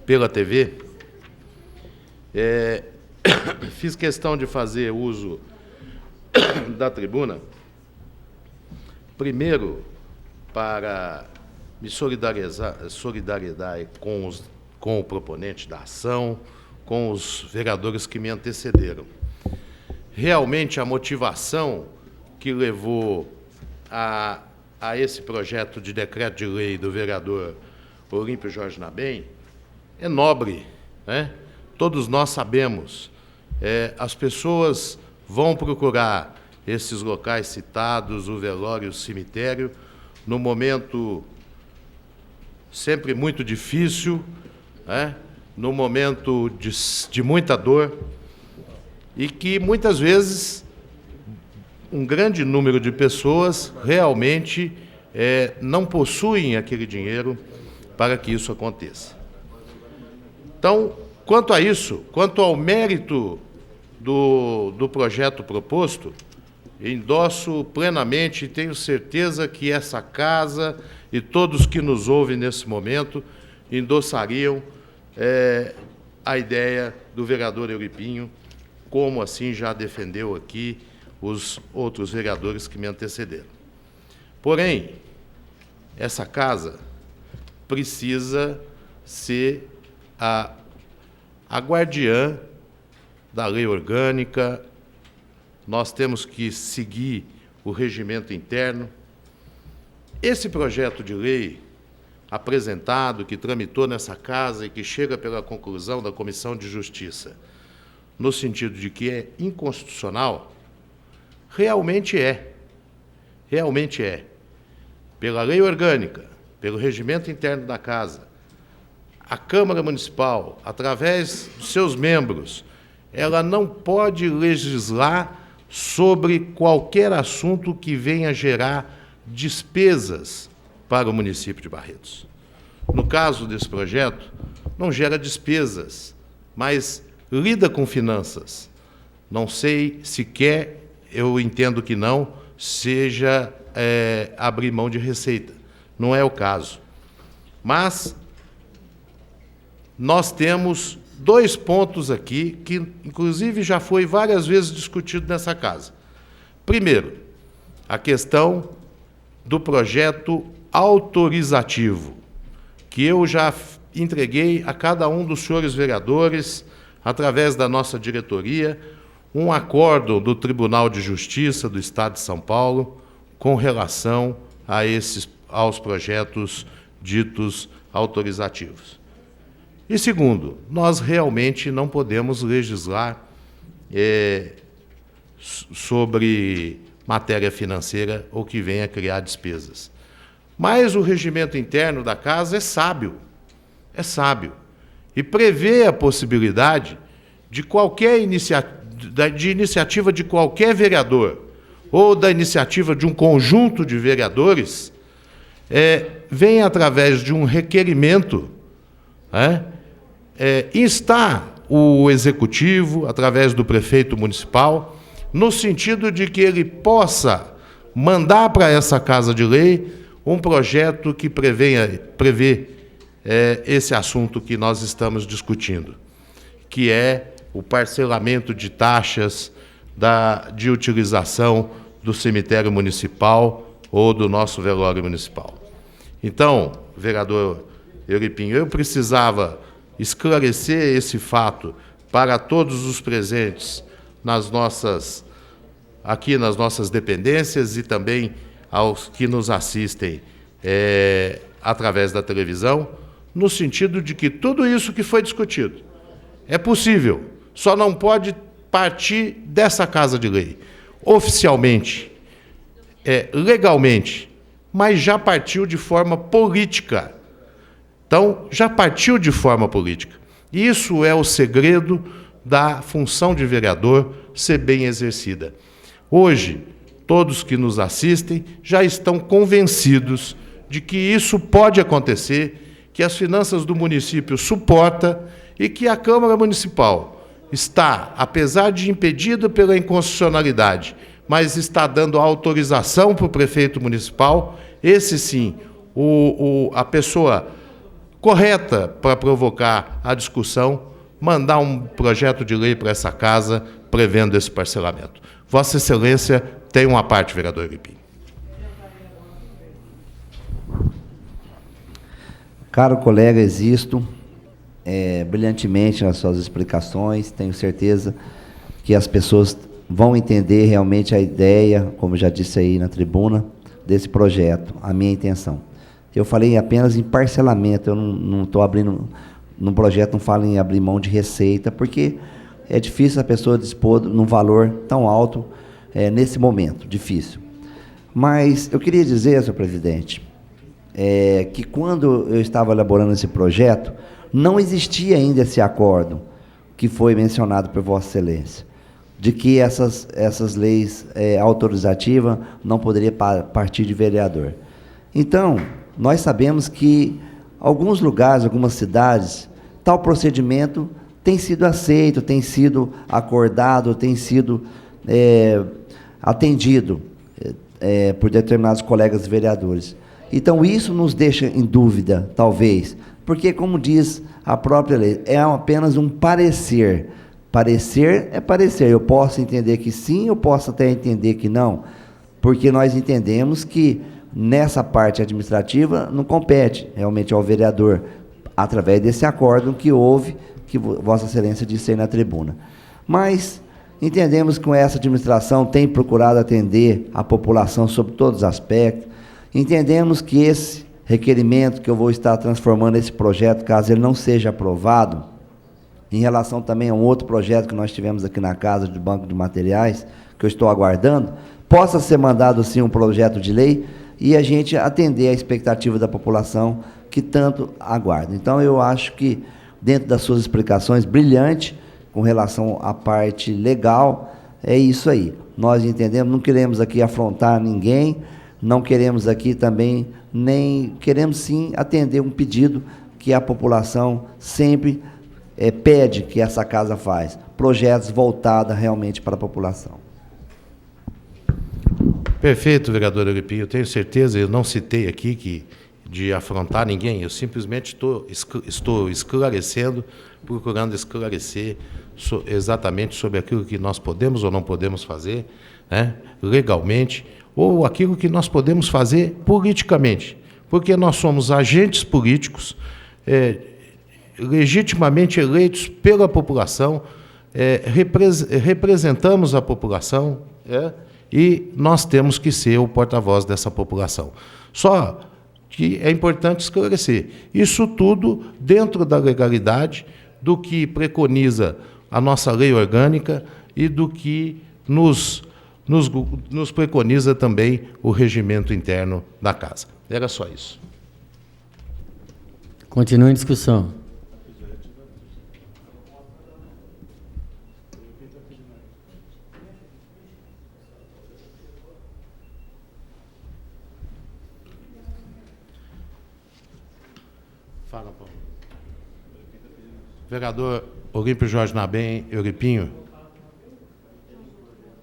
pela TV, fiz questão de fazer uso da tribuna, primeiro para me solidarizar com o proponente da ação, com os vereadores que me antecederam. Realmente, a motivação que levou a esse projeto de decreto de lei do vereador Olímpio Jorge Nabem é nobre, né? Todos nós sabemos. As pessoas vão procurar esses locais citados, o velório, o cemitério, num momento sempre muito difícil, né? Num momento de muita dor, e que, muitas vezes, um grande número de pessoas realmente não possuem aquele dinheiro para que isso aconteça. Então, quanto a isso, quanto ao mérito do projeto proposto, endosso plenamente e tenho certeza que essa casa e todos que nos ouvem nesse momento endossariam a ideia do vereador Euripinho, como assim já defendeu aqui os outros vereadores que me antecederam. Porém, essa casa precisa ser a guardiã da lei orgânica, nós temos que seguir o regimento interno. Esse projeto de lei apresentado, que tramitou nessa casa e que chega pela conclusão da Comissão de Justiça, no sentido de que é inconstitucional, realmente é. Pela lei orgânica, pelo regimento interno da casa, a Câmara Municipal, através dos seus membros, ela não pode legislar sobre qualquer assunto que venha gerar despesas para o município de Barretos. No caso desse projeto, não gera despesas, mas lida com finanças. Não sei se quer, eu entendo que não, seja abrir mão de receita. Não é o caso. Mas nós temos 2 pontos aqui que, inclusive, já foi várias vezes discutido nessa casa. Primeiro, a questão do projeto autorizativo, que eu já entreguei a cada um dos senhores vereadores, através da nossa diretoria, um acórdão do Tribunal de Justiça do Estado de São Paulo com relação aos projetos ditos autorizativos. E segundo, nós realmente não podemos legislar sobre matéria financeira ou que venha a criar despesas. Mas o regimento interno da casa é sábio, e prevê a possibilidade de qualquer iniciativa de qualquer vereador ou da iniciativa de um conjunto de vereadores, vem através de um requerimento, instar o executivo, através do prefeito municipal, no sentido de que ele possa mandar para essa Casa de Lei um projeto que prevê esse assunto que nós estamos discutindo, que é o parcelamento de taxas de utilização do cemitério municipal ou do nosso velório municipal. Então, vereador Euripinho, eu precisava esclarecer esse fato para todos os presentes aqui nas nossas dependências e também aos que nos assistem através da televisão, no sentido de que tudo isso que foi discutido é possível, só não pode partir dessa Casa de Lei, oficialmente, legalmente, mas já partiu de forma política. Então, já partiu de forma política. Isso é o segredo da função de vereador ser bem exercida. Hoje, todos que nos assistem já estão convencidos de que isso pode acontecer, que as finanças do município suportam e que a Câmara Municipal está, apesar de impedida pela inconstitucionalidade, mas está dando autorização para o prefeito municipal, esse sim, a pessoa correta para provocar a discussão, mandar um projeto de lei para essa casa prevendo esse parcelamento. Vossa Excelência tem uma parte, vereador Euripinho. Caro colega, existo brilhantemente nas suas explicações, tenho certeza que as pessoas vão entender realmente a ideia, como já disse aí na tribuna, desse projeto, a minha intenção. Eu falei apenas em parcelamento, eu não estou abrindo, no projeto não falo em abrir mão de receita, porque é difícil a pessoa dispor num valor tão alto nesse momento, difícil. Mas eu queria dizer, senhor presidente, que quando eu estava elaborando esse projeto, não existia ainda esse acordo que foi mencionado por Vossa Excelência, de que essas leis autorizativas não poderiam partir de vereador. Então, nós sabemos que alguns lugares, algumas cidades, tal procedimento tem sido aceito, tem sido acordado, tem sido atendido por determinados colegas vereadores. Então, isso nos deixa em dúvida, talvez, porque, como diz a própria lei, é apenas um parecer. Parecer é parecer. Eu posso entender que sim, eu posso até entender que não, porque nós entendemos que nessa parte administrativa não compete realmente ao vereador, através desse acordo que houve, que Vossa Excelência disse aí na tribuna. Mas entendemos que com essa administração tem procurado atender a população sobre todos os aspectos. Entendemos que esse requerimento que eu vou estar transformando esse projeto, caso ele não seja aprovado, em relação também a um outro projeto que nós tivemos aqui na casa do Banco de Materiais, que eu estou aguardando, possa ser mandado sim um projeto de lei e a gente atender a expectativa da população que tanto aguarda. Então, eu acho que, dentro das suas explicações, brilhante, com relação à parte legal, é isso aí. Nós entendemos, não queremos aqui afrontar ninguém, não queremos aqui também, nem queremos sim atender um pedido que a população sempre pede que essa casa faz, projetos voltados realmente para a população. Perfeito, vereador Euripinho, eu tenho certeza, eu não citei aqui de afrontar ninguém, eu simplesmente estou esclarecendo, procurando esclarecer exatamente sobre aquilo que nós podemos ou não podemos fazer, legalmente, ou aquilo que nós podemos fazer politicamente, porque nós somos agentes políticos legitimamente eleitos pela população, representamos a população, e nós temos que ser o porta-voz dessa população. Só que é importante esclarecer, isso tudo dentro da legalidade, do que preconiza a nossa lei orgânica e do que nos preconiza também o regimento interno da Casa. Era só isso. Continua em discussão. Fala, Paulo. Vereador Olímpio Jorge Nabem, Euripinho.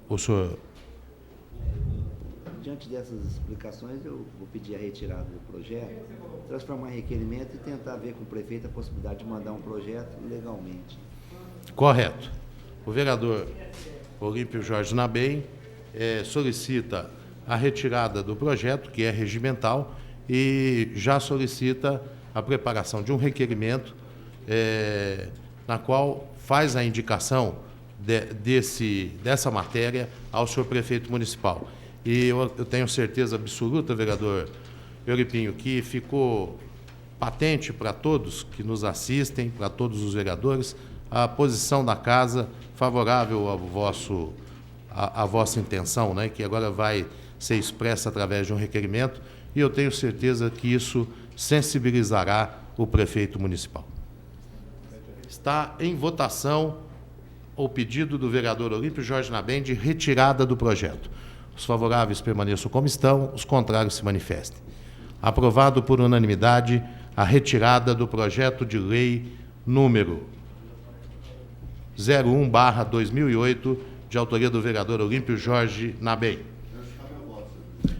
O senhor... Diante dessas explicações, eu vou pedir a retirada do projeto, transformar em requerimento e tentar ver com o prefeito a possibilidade de mandar um projeto legalmente. Correto. O vereador Olímpio Jorge Nabem solicita a retirada do projeto, que é regimental, e já solicita a preparação de um requerimento na qual faz a indicação dessa matéria ao senhor prefeito municipal. E eu tenho certeza absoluta, vereador Euripinho, que ficou patente para todos que nos assistem, para todos os vereadores, a posição da Casa favorável à vossa intenção, né, que agora vai ser expressa através de um requerimento, e eu tenho certeza que isso sensibilizará o prefeito municipal. Está em votação o pedido do vereador Olímpio Jorge Nabem de retirada do projeto. Os favoráveis permaneçam como estão, os contrários se manifestem. Aprovado por unanimidade a retirada do projeto de lei número 01/2008, de autoria do vereador Olímpio Jorge Nabem.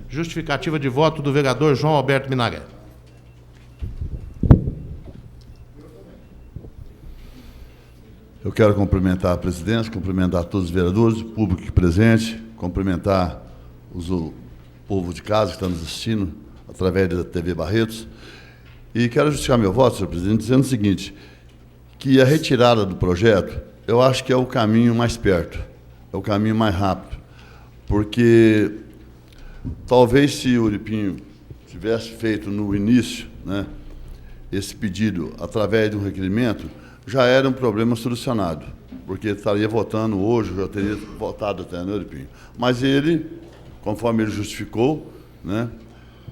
Justificativa de voto do vereador João Alberto Minaré. Eu quero cumprimentar a presidência, cumprimentar todos os vereadores, o público aqui presente, cumprimentar o povo de casa que está nos assistindo através da TV Barretos. E quero justificar meu voto, senhor presidente, dizendo o seguinte, que a retirada do projeto, eu acho que é o caminho mais perto, é o caminho mais rápido, porque talvez se o Euripinho tivesse feito no início, né, esse pedido através de um requerimento, já era um problema solucionado, porque estaria votando hoje, já teria votado até no Euripinho. Mas ele, conforme ele justificou, né,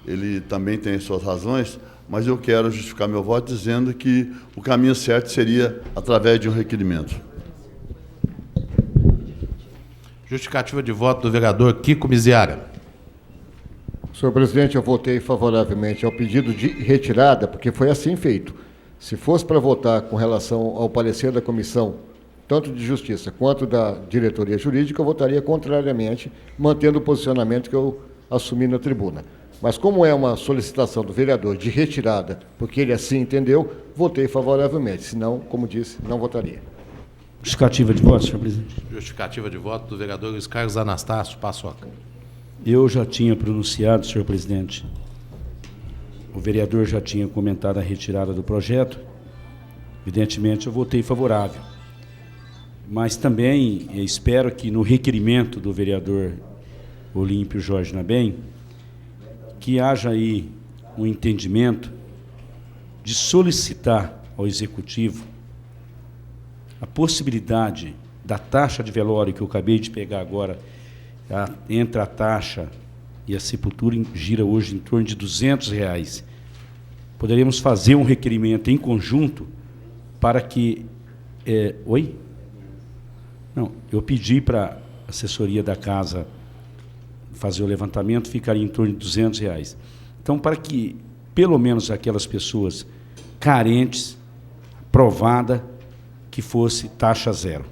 ele também tem suas razões, mas eu quero justificar meu voto dizendo que o caminho certo seria através de um requerimento. Justificativa de voto do vereador Kiko Miziara. Senhor presidente, eu votei favoravelmente ao pedido de retirada, porque foi assim feito. Se fosse para votar com relação ao parecer da comissão, tanto de Justiça quanto da diretoria jurídica, eu votaria contrariamente, mantendo o posicionamento que eu assumi na tribuna. Mas como é uma solicitação do vereador de retirada, porque ele assim entendeu, votei favoravelmente. Senão, como disse, não votaria. Justificativa de voto, senhor presidente. Justificativa de voto do vereador Luiz Carlos Anastácio Paçoca. Eu já tinha pronunciado, senhor presidente, o vereador já tinha comentado a retirada do projeto, evidentemente eu votei favorável. Mas também espero que no requerimento do vereador Olímpio Jorge Nabem, que haja aí um entendimento de solicitar ao Executivo a possibilidade da taxa de velório que eu acabei de pegar agora, entre a taxa e a sepultura gira hoje em torno de R$200. Poderíamos fazer um requerimento em conjunto para que... Oi? Não, eu pedi para a assessoria da Casa fazer o levantamento, ficaria em torno de R$200. Então, para que, pelo menos aquelas pessoas carentes, provada que fosse taxa zero.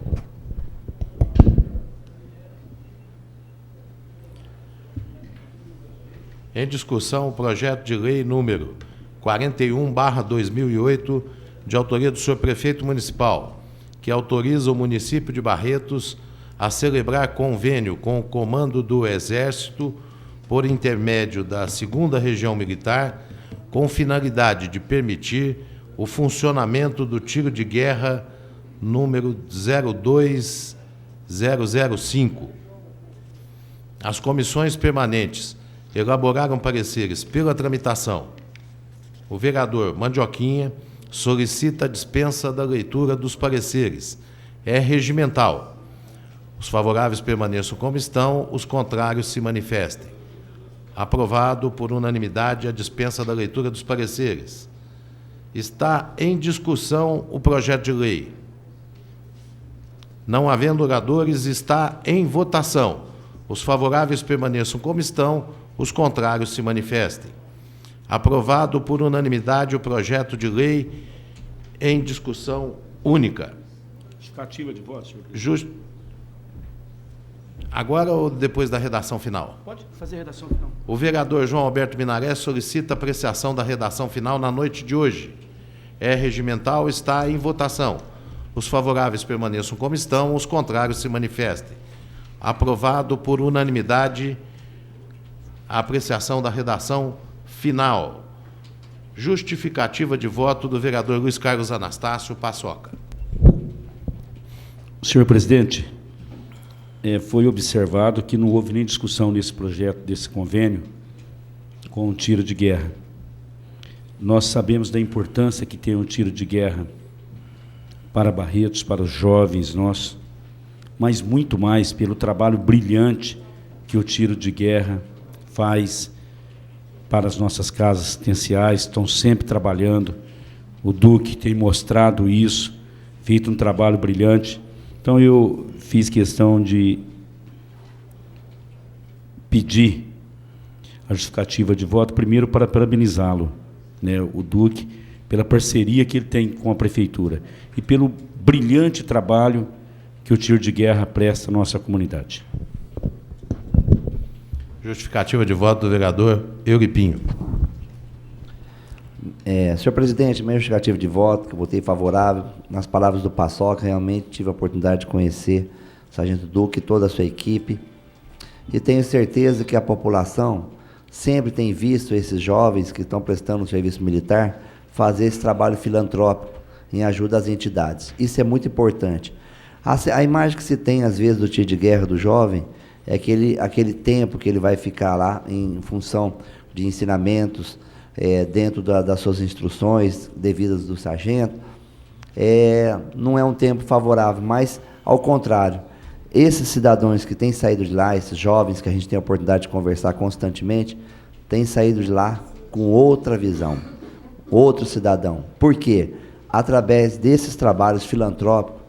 Em discussão, o projeto de lei número 41/2008, de autoria do senhor prefeito municipal, que autoriza o município de Barretos a celebrar convênio com o Comando do Exército por intermédio da 2ª Região Militar, com finalidade de permitir o funcionamento do tiro de guerra número 02005. As comissões permanentes elaboraram pareceres pela tramitação. O vereador Mandioquinha solicita a dispensa da leitura dos pareceres. É regimental. Os favoráveis permaneçam como estão, os contrários se manifestem. Aprovado por unanimidade a dispensa da leitura dos pareceres. Está em discussão o projeto de lei. Não havendo oradores, está em votação. Os favoráveis permaneçam como estão, os contrários se manifestem. Aprovado por unanimidade o projeto de lei em discussão única. Justificativa de voto, senhor presidente. Agora ou depois da redação final? Pode fazer a redação final. O vereador João Alberto Minaré solicita apreciação da redação final na noite de hoje. É regimental, está em votação. Os favoráveis permaneçam como estão, os contrários se manifestem. Aprovado por unanimidade a apreciação da redação final. Justificativa de voto do vereador Luiz Carlos Anastácio Paçoca. Senhor presidente, foi observado que não houve nem discussão nesse projeto, desse convênio, com o tiro de guerra. Nós sabemos da importância que tem um tiro de guerra para Barretos, para os jovens nossos, mas muito mais pelo trabalho brilhante que o tiro de guerra faz para as nossas casas assistenciais, estão sempre trabalhando. O Duque tem mostrado isso, feito um trabalho brilhante. Então, eu fiz questão de pedir a justificativa de voto, primeiro para parabenizá-lo, né, o Duque, pela parceria que ele tem com a Prefeitura e pelo brilhante trabalho que o tiro de guerra presta à nossa comunidade. Justificativa de voto do vereador Euripinho. Senhor presidente, minha justificativa de voto, que eu votei favorável, nas palavras do Paçoca, realmente tive a oportunidade de conhecer o Sargento Duque e toda a sua equipe, e tenho certeza que a população sempre tem visto esses jovens que estão prestando o serviço militar fazer esse trabalho filantrópico em ajuda às entidades. Isso é muito importante. A imagem que se tem, às vezes, do tiro de guerra do jovem é aquele tempo que ele vai ficar lá em função de ensinamentos, dentro das suas instruções devidas do sargento, não é um tempo favorável, mas, ao contrário, esses cidadãos que têm saído de lá, esses jovens que a gente tem a oportunidade de conversar constantemente, têm saído de lá com outra visão, outro cidadão. Por quê? Através desses trabalhos filantrópicos,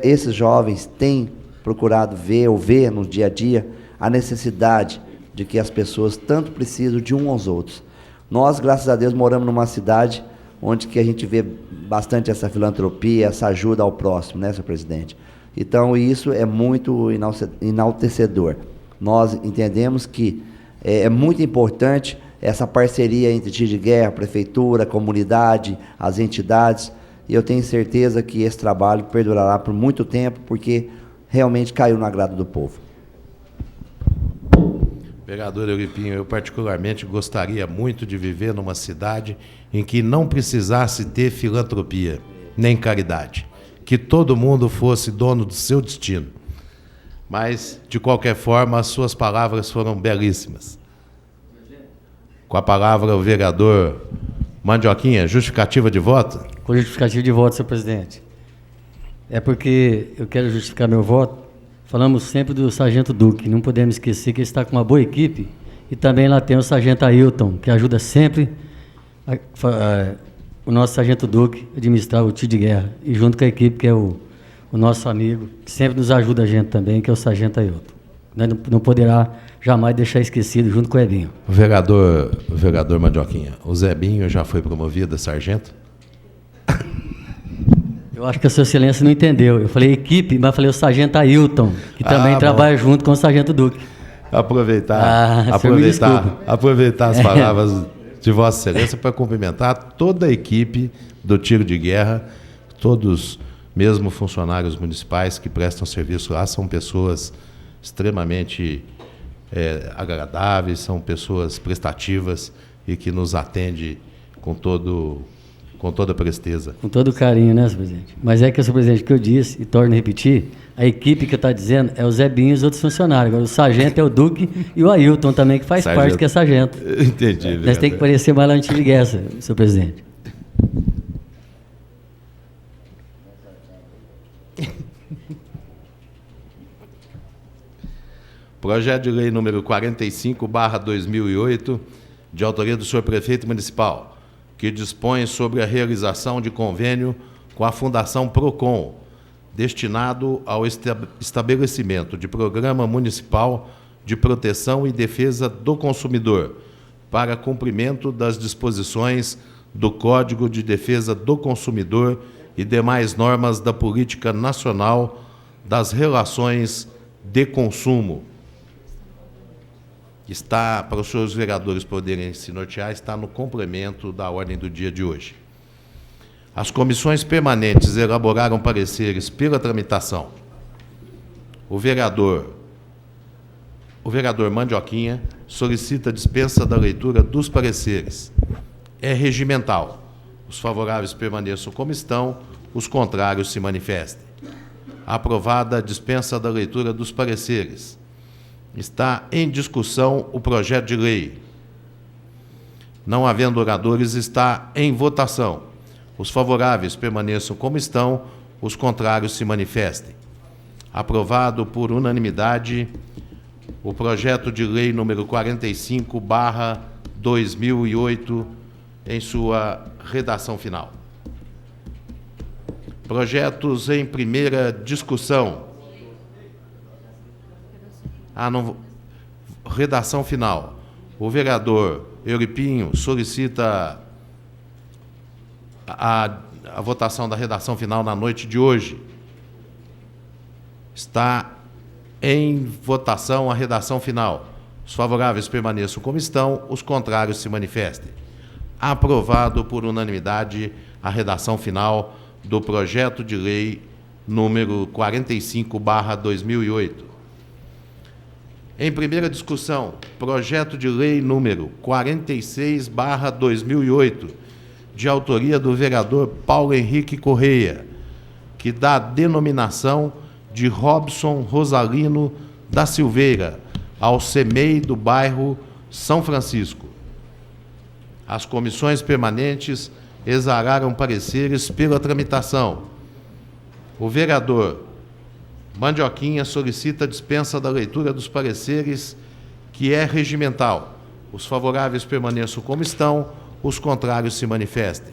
esses jovens têm procurado ver no dia a dia a necessidade de que as pessoas tanto precisam de uns aos outros. Nós, graças a Deus, moramos numa cidade onde que a gente vê bastante essa filantropia, essa ajuda ao próximo, né, senhor presidente? Então, isso é muito enaltecedor. Nós entendemos que é muito importante essa parceria entre tiro de guerra, prefeitura, comunidade, as entidades, e eu tenho certeza que esse trabalho perdurará por muito tempo, porque realmente caiu no agrado do povo. Vereador Euripinho, eu particularmente gostaria muito de viver numa cidade em que não precisasse ter filantropia, nem caridade, que todo mundo fosse dono do seu destino. Mas, de qualquer forma, as suas palavras foram belíssimas. Com a palavra, o vereador Mandioquinha, justificativa de voto? Com justificativa de voto, senhor presidente. É porque eu quero justificar meu voto. Falamos sempre do Sargento Duque, não podemos esquecer que ele está com uma boa equipe, e também lá tem o Sargento Ailton, que ajuda sempre o nosso Sargento Duque a administrar o tiro de guerra, e junto com a equipe que é o nosso amigo, que sempre nos ajuda a gente também, que é o Sargento Ailton. Não poderá jamais deixar esquecido, junto com o Ebinho. O vereador Mandioquinha, o Zebinho já foi promovido a sargento? Eu acho que a sua excelência não entendeu. Eu falei equipe, mas falei o Sargento Ailton, que também trabalha junto com o Sargento Duque. Aproveitar as palavras de Vossa Excelência para cumprimentar toda a equipe do tiro de guerra, todos, mesmo funcionários municipais que prestam serviço lá, são pessoas extremamente agradáveis, são pessoas prestativas e que nos atendem com com toda presteza. Com todo carinho, né, senhor presidente? Mas é que, senhor presidente, o que eu disse, e torno a repetir, a equipe que está dizendo é o Zebinho e os outros funcionários. Agora, o sargento é o Duque e o Ailton também, que faz parte, que é sargento. Entendi. Nós temos que parecer mais lá antiga guerra, senhor presidente. Projeto de lei número 45/2008, de autoria do senhor prefeito municipal, que dispõe sobre a realização de convênio com a Fundação Procon, destinado ao estabelecimento de programa municipal de proteção e defesa do consumidor, para cumprimento das disposições do Código de Defesa do Consumidor e demais normas da Política Nacional das Relações de Consumo. Está, para os senhores vereadores poderem se nortear, está no complemento da ordem do dia de hoje. As comissões permanentes elaboraram pareceres pela tramitação. O vereador Mandioquinha solicita a dispensa da leitura dos pareceres. É regimental. Os favoráveis permaneçam como estão, os contrários se manifestem. Aprovada a dispensa da leitura dos pareceres. Está em discussão o projeto de lei. Não havendo oradores, está em votação. Os favoráveis permaneçam como estão, os contrários se manifestem. Aprovado por unanimidade o projeto de lei número 45/2008 em sua redação final. Projetos em primeira discussão. Redação final. O vereador Euripinho solicita a votação da redação final na noite de hoje. Está em votação a redação final. Os favoráveis permaneçam como estão, os contrários se manifestem. Aprovado por unanimidade a redação final do projeto de lei número 45/2008. Em primeira discussão, projeto de lei número 46/2008, de autoria do vereador Paulo Henrique Correia, que dá denominação de Robson Rosalino da Silveira ao CEMEI do bairro São Francisco. As comissões permanentes exararam pareceres pela tramitação. O vereador Mandioquinha solicita a dispensa da leitura dos pareceres, que é regimental. Os favoráveis permaneçam como estão, os contrários se manifestem.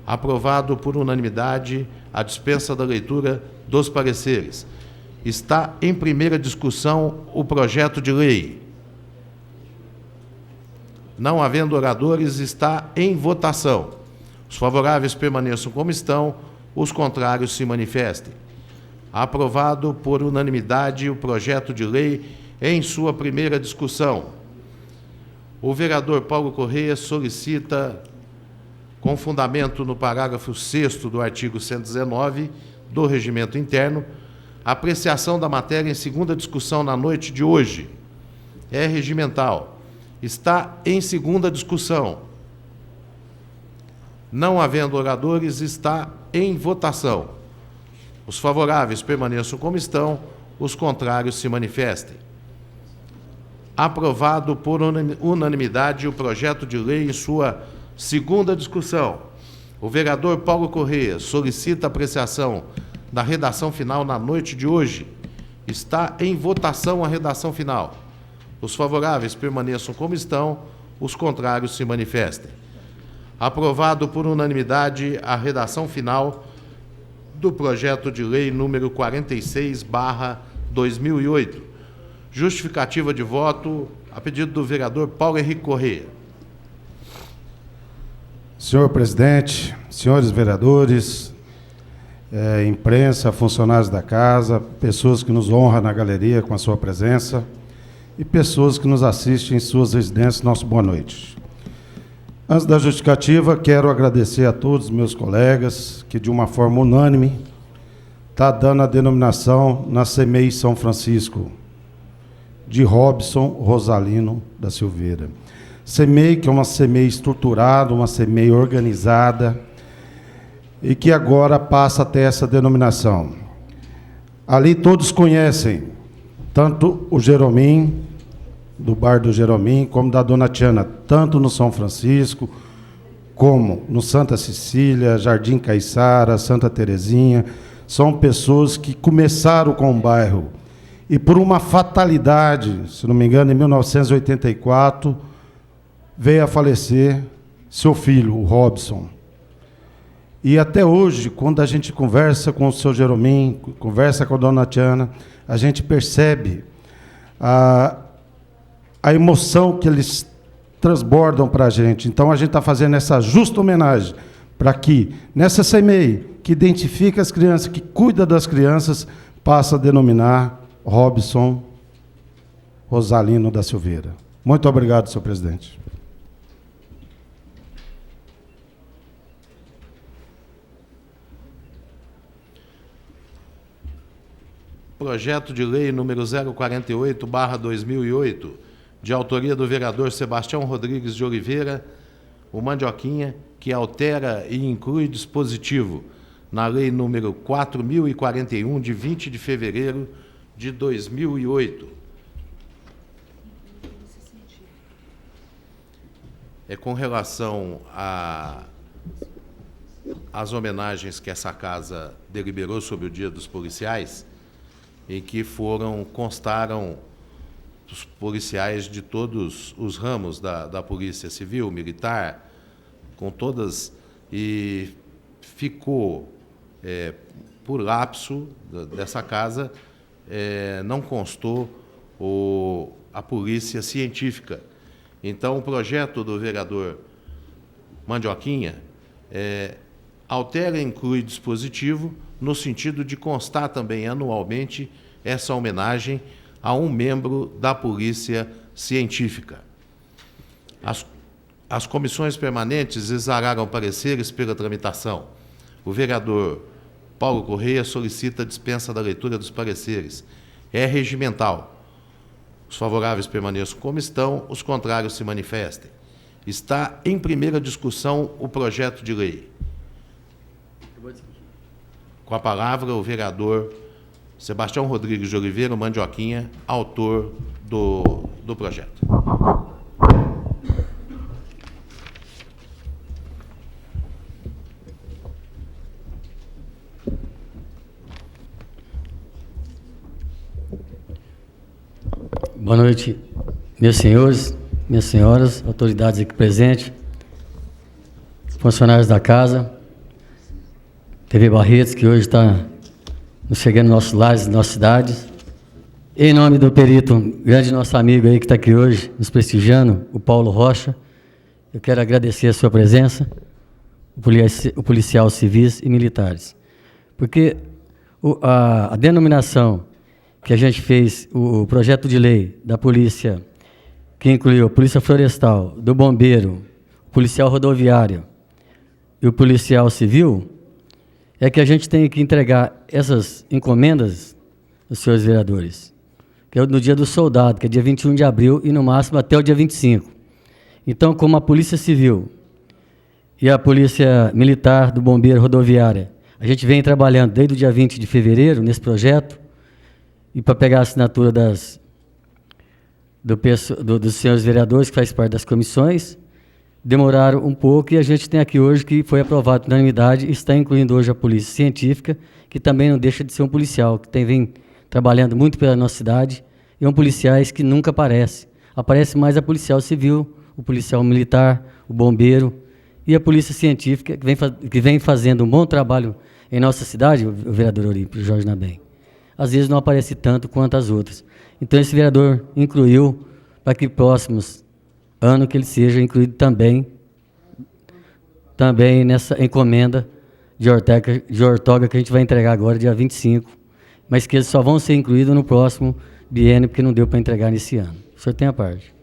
Aprovado por unanimidade a dispensa da leitura dos pareceres. Está em primeira discussão o projeto de lei. Não havendo oradores, está em votação. Os favoráveis permaneçam como estão, os contrários se manifestem. Aprovado por unanimidade o projeto de lei em sua primeira discussão. O vereador Paulo Correia solicita, com fundamento no parágrafo 6º do artigo 119 do Regimento Interno, apreciação da matéria em segunda discussão na noite de hoje. É regimental. Está em segunda discussão. Não havendo oradores, está em votação. Os favoráveis permaneçam como estão, os contrários se manifestem. Aprovado por unanimidade o projeto de lei em sua segunda discussão. O vereador Paulo Correia solicita apreciação da redação final na noite de hoje. Está em votação a redação final. Os favoráveis permaneçam como estão, os contrários se manifestem. Aprovado por unanimidade a redação final do projeto de lei número 46/2008. Justificativa de voto a pedido do vereador Paulo Henrique Correia. Senhor presidente, senhores vereadores, imprensa, funcionários da casa, pessoas que nos honram na galeria com a sua presença e pessoas que nos assistem em suas residências, nosso boa noite. Antes da justificativa, quero agradecer a todos os meus colegas que, de uma forma unânime, está dando a denominação na CEMEI São Francisco, de Robson Rosalino da Silveira. CEMEI, que é uma CEMEI estruturada, uma CEMEI organizada, e que agora passa a ter essa denominação. Ali todos conhecem, tanto o Jeromim, do bar do Jeromim, como da Dona Tiana, tanto no São Francisco, como no Santa Cecília, Jardim Caiçara, Santa Terezinha. São pessoas que começaram com o bairro e, por uma fatalidade, se não me engano, em 1984, veio a falecer seu filho, o Robson. E até hoje, quando a gente conversa com o seu Jeromim, conversa com a Dona Tiana, a gente percebe a emoção que eles transbordam para a gente. Então, a gente está fazendo essa justa homenagem para que, nessa CEMEI, que identifica as crianças, que cuida das crianças, passa a denominar Robson Rosalino da Silveira. Muito obrigado, senhor presidente. Projeto de lei número 048/2008, de autoria do vereador Sebastião Rodrigues de Oliveira, o Mandioquinha, que altera e inclui dispositivo na lei número 4041, de 20 de fevereiro de 2008. É com relação às homenagens que essa casa deliberou sobre o Dia dos Policiais, em que constaram os policiais de todos os ramos da Polícia Civil, Militar, com todas, e ficou, por lapso dessa casa, não constou a Polícia Científica. Então, o projeto do vereador Mandioquinha altera e inclui dispositivo no sentido de constar também anualmente essa homenagem a um membro da Polícia Científica. As comissões permanentes exararam pareceres pela tramitação. O vereador Paulo Correia solicita a dispensa da leitura dos pareceres. É regimental. Os favoráveis permaneçam como estão, os contrários se manifestem. Está em primeira discussão o projeto de lei. Com a palavra, o vereador Sebastião Rodrigues de Oliveira, o Mandioquinha, autor do projeto. Boa noite, meus senhores, minhas senhoras, autoridades aqui presentes, funcionários da casa, TV Barretos, que hoje está chegando nos nossos lares, nas nossas cidades. Em nome do perito, grande nosso amigo aí que está aqui hoje, nos prestigiando, o Paulo Rocha, eu quero agradecer a sua presença, o policial civis e militares. Porque a denominação que a gente fez, o projeto de lei da polícia, que incluiu a polícia florestal, do bombeiro, o policial rodoviário e o policial civil, é que a gente tem que entregar essas encomendas aos senhores vereadores, que é no dia do soldado, que é dia 21 de abril, e no máximo até o dia 25. Então, como a Polícia Civil e a Polícia Militar, do Bombeiro Rodoviária, a gente vem trabalhando desde o dia 20 de fevereiro nesse projeto, e para pegar a assinatura dos senhores vereadores, que faz parte das comissões, demoraram um pouco, e a gente tem aqui hoje que foi aprovado por unanimidade, e está incluindo hoje a Polícia Científica, que também não deixa de ser um policial, que vem trabalhando muito pela nossa cidade, e são policiais que nunca aparecem. Aparece mais a policial civil, o policial militar, o bombeiro, e a Polícia Científica, que vem fazendo um bom trabalho em nossa cidade, o vereador Olímpio Jorge Nabem. Às vezes não aparece tanto quanto as outras. Então, esse vereador incluiu, para que próximos ano que ele seja incluído também nessa encomenda de ortoga que a gente vai entregar agora, dia 25, mas que eles só vão ser incluídos no próximo biênio, porque não deu para entregar nesse ano. O senhor tem a parte.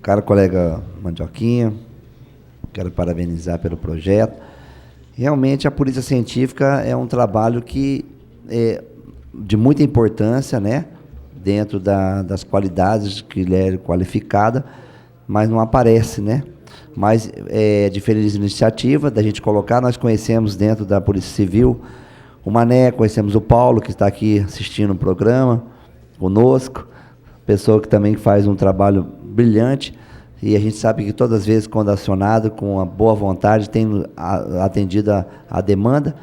Caro colega Mandioquinha, quero parabenizar pelo projeto. Realmente, a Polícia Científica é um trabalho que é de muita importância, né? Dentro das qualidades que ele é qualificada, mas não aparece, né? Mas é de feliz iniciativa da gente colocar. Nós conhecemos dentro da Polícia Civil o Mané, conhecemos o Paulo, que está aqui assistindo o programa conosco, pessoa que também faz um trabalho brilhante, e a gente sabe que todas as vezes, quando acionado, com a boa vontade, tem atendido a demanda.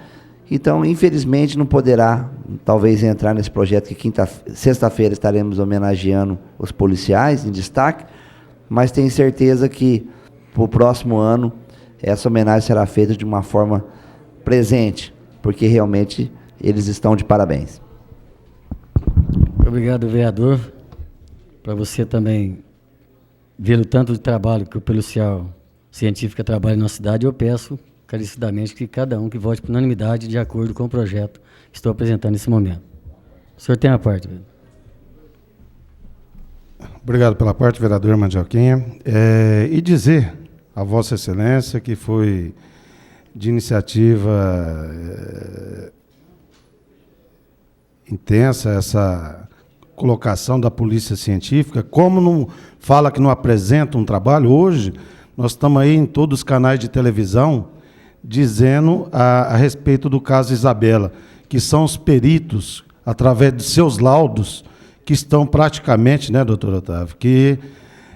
Então, infelizmente, não poderá, talvez, entrar nesse projeto que sexta-feira estaremos homenageando os policiais em destaque, mas tenho certeza que, para o próximo ano, essa homenagem será feita de uma forma presente, porque realmente eles estão de parabéns. Obrigado, vereador. Para você também ver o tanto de trabalho que o policial científico trabalha na cidade, eu peço carecidamente que cada um que vote por unanimidade de acordo com o projeto que estou apresentando nesse momento. O senhor tem a parte, vereador. Obrigado pela parte, vereador Mandioquinha. E dizer a Vossa Excelência que foi de iniciativa intensa essa colocação da Polícia Científica. Como não fala que não apresenta um trabalho, hoje nós estamos aí em todos os canais de televisão dizendo a respeito do caso Isabela, que são os peritos, através de seus laudos, que estão praticamente, né, doutor Otávio, que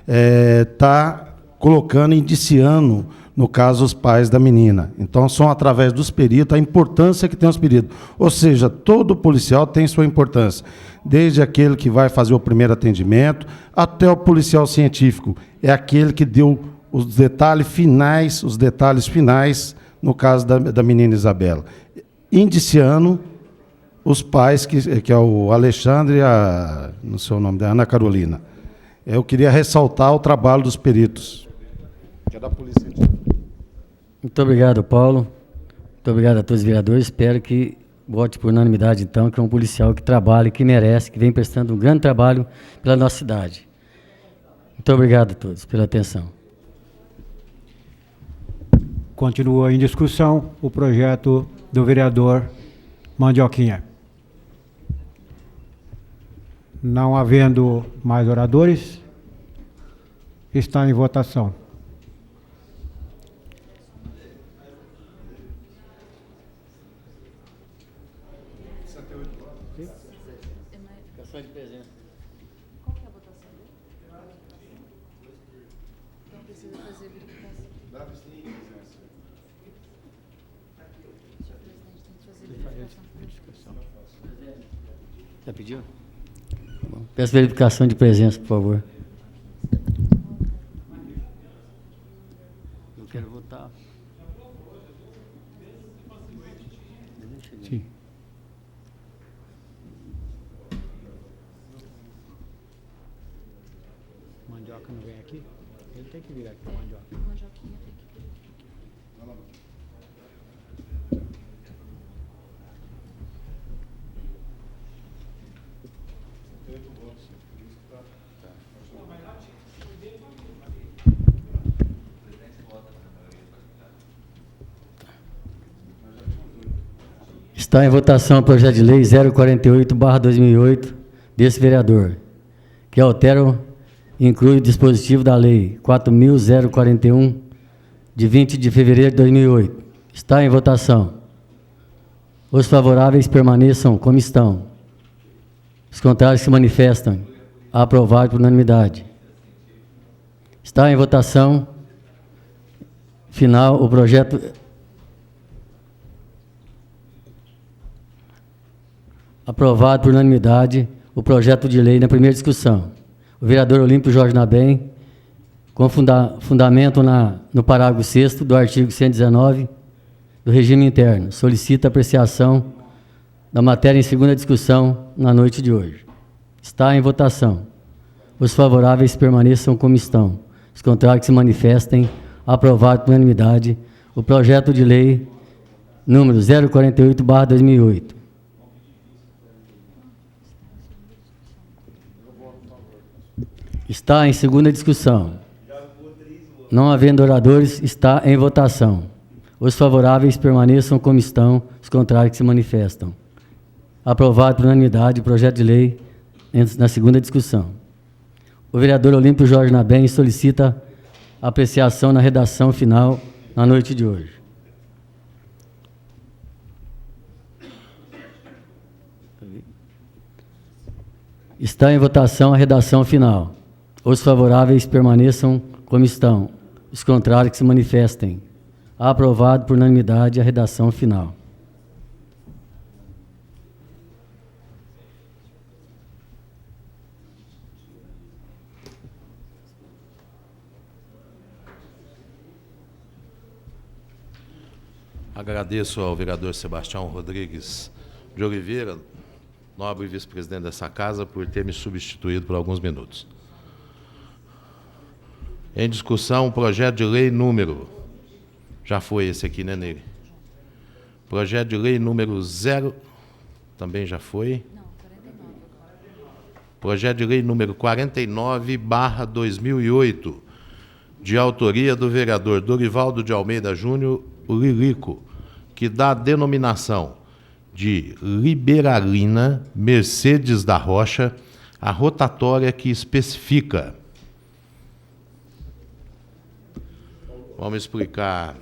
está colocando, indiciando, no caso, os pais da menina. Então, são através dos peritos, a importância que tem os peritos. Ou seja, todo policial tem sua importância, desde aquele que vai fazer o primeiro atendimento, até o policial científico. É aquele que deu os detalhes finais, no caso da menina Isabela. Indiciando os pais, que é o Alexandre e não sei o nome da Ana Carolina. Eu queria ressaltar o trabalho dos peritos, que é da Polícia Científica. Muito obrigado, Paulo. Muito obrigado a todos os vereadores. Espero que vote por unanimidade, então, que é um policial que trabalha, que merece, que vem prestando um grande trabalho pela nossa cidade. Muito obrigado a todos pela atenção. Continua em discussão o projeto do vereador Mandioquinha. Não havendo mais oradores, está em votação. Verificação de presença. Qual que é a votação dele? Então precisa fazer verificação. Já pediu? Bom, peço verificação de presença, por favor. Eu quero votar. Sim. Mandioca não vem aqui? Ele tem que vir aqui, o Mandioca. Mandioquinha tem que vir. Está em votação o projeto de lei 048/2008 desse vereador, que altera e inclui o dispositivo da lei 4.041, de 20 de fevereiro de 2008. Está em votação. Os favoráveis permaneçam como estão. Os contrários se manifestam. Aprovado por unanimidade. Está em votação final o projeto... Aprovado por unanimidade o projeto de lei na primeira discussão. O vereador Olímpio Jorge Nabem, com fundamento no parágrafo 6º do artigo 119 do regime interno, solicita apreciação da matéria em segunda discussão na noite de hoje. Está em votação. Os favoráveis permaneçam como estão. Os contrários se manifestem. Aprovado por unanimidade o projeto de lei número 048/2008. Está em segunda discussão. Não havendo oradores, está em votação. Os favoráveis permaneçam como estão, os contrários se manifestam. Aprovado por unanimidade o projeto de lei na segunda discussão. O vereador Olímpio Jorge Nabem solicita apreciação na redação final na noite de hoje. Está em votação a redação final. Os favoráveis permaneçam como estão. Os contrários que se manifestem. Aprovado por unanimidade a redação final. Agradeço ao vereador Sebastião Rodrigues de Oliveira, nobre vice-presidente dessa casa, por ter me substituído por alguns minutos. Em discussão, o projeto de lei número... Já foi esse aqui, né, Nele? Projeto de lei número 0... Também já foi? Não, 49 agora. Projeto de lei número 49/2008, de autoria do vereador Dorivaldo de Almeida Júnior, o Lilico, que dá a denominação de Liberalina Mercedes da Rocha, a rotatória que especifica. Vamos explicar.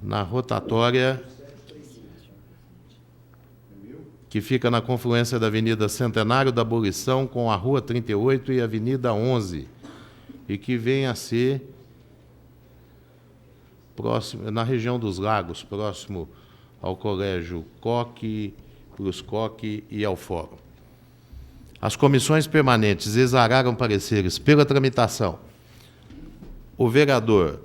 Na rotatória que fica na confluência da Avenida Centenário da Abolição com a Rua 38 e Avenida 11, e que vem a ser próximo, na região dos Lagos, próximo ao Colégio Coque, Cruz Coque e ao Fórum. As comissões permanentes exararam pareceres pela tramitação. O vereador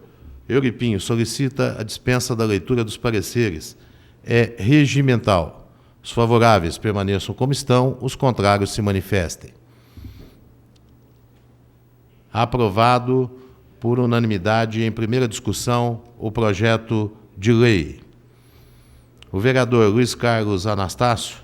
Euripinho solicita a dispensa da leitura dos pareceres. É regimental. Os favoráveis permaneçam como estão, os contrários se manifestem. Aprovado por unanimidade em primeira discussão o projeto de lei. O vereador Luiz Carlos Anastácio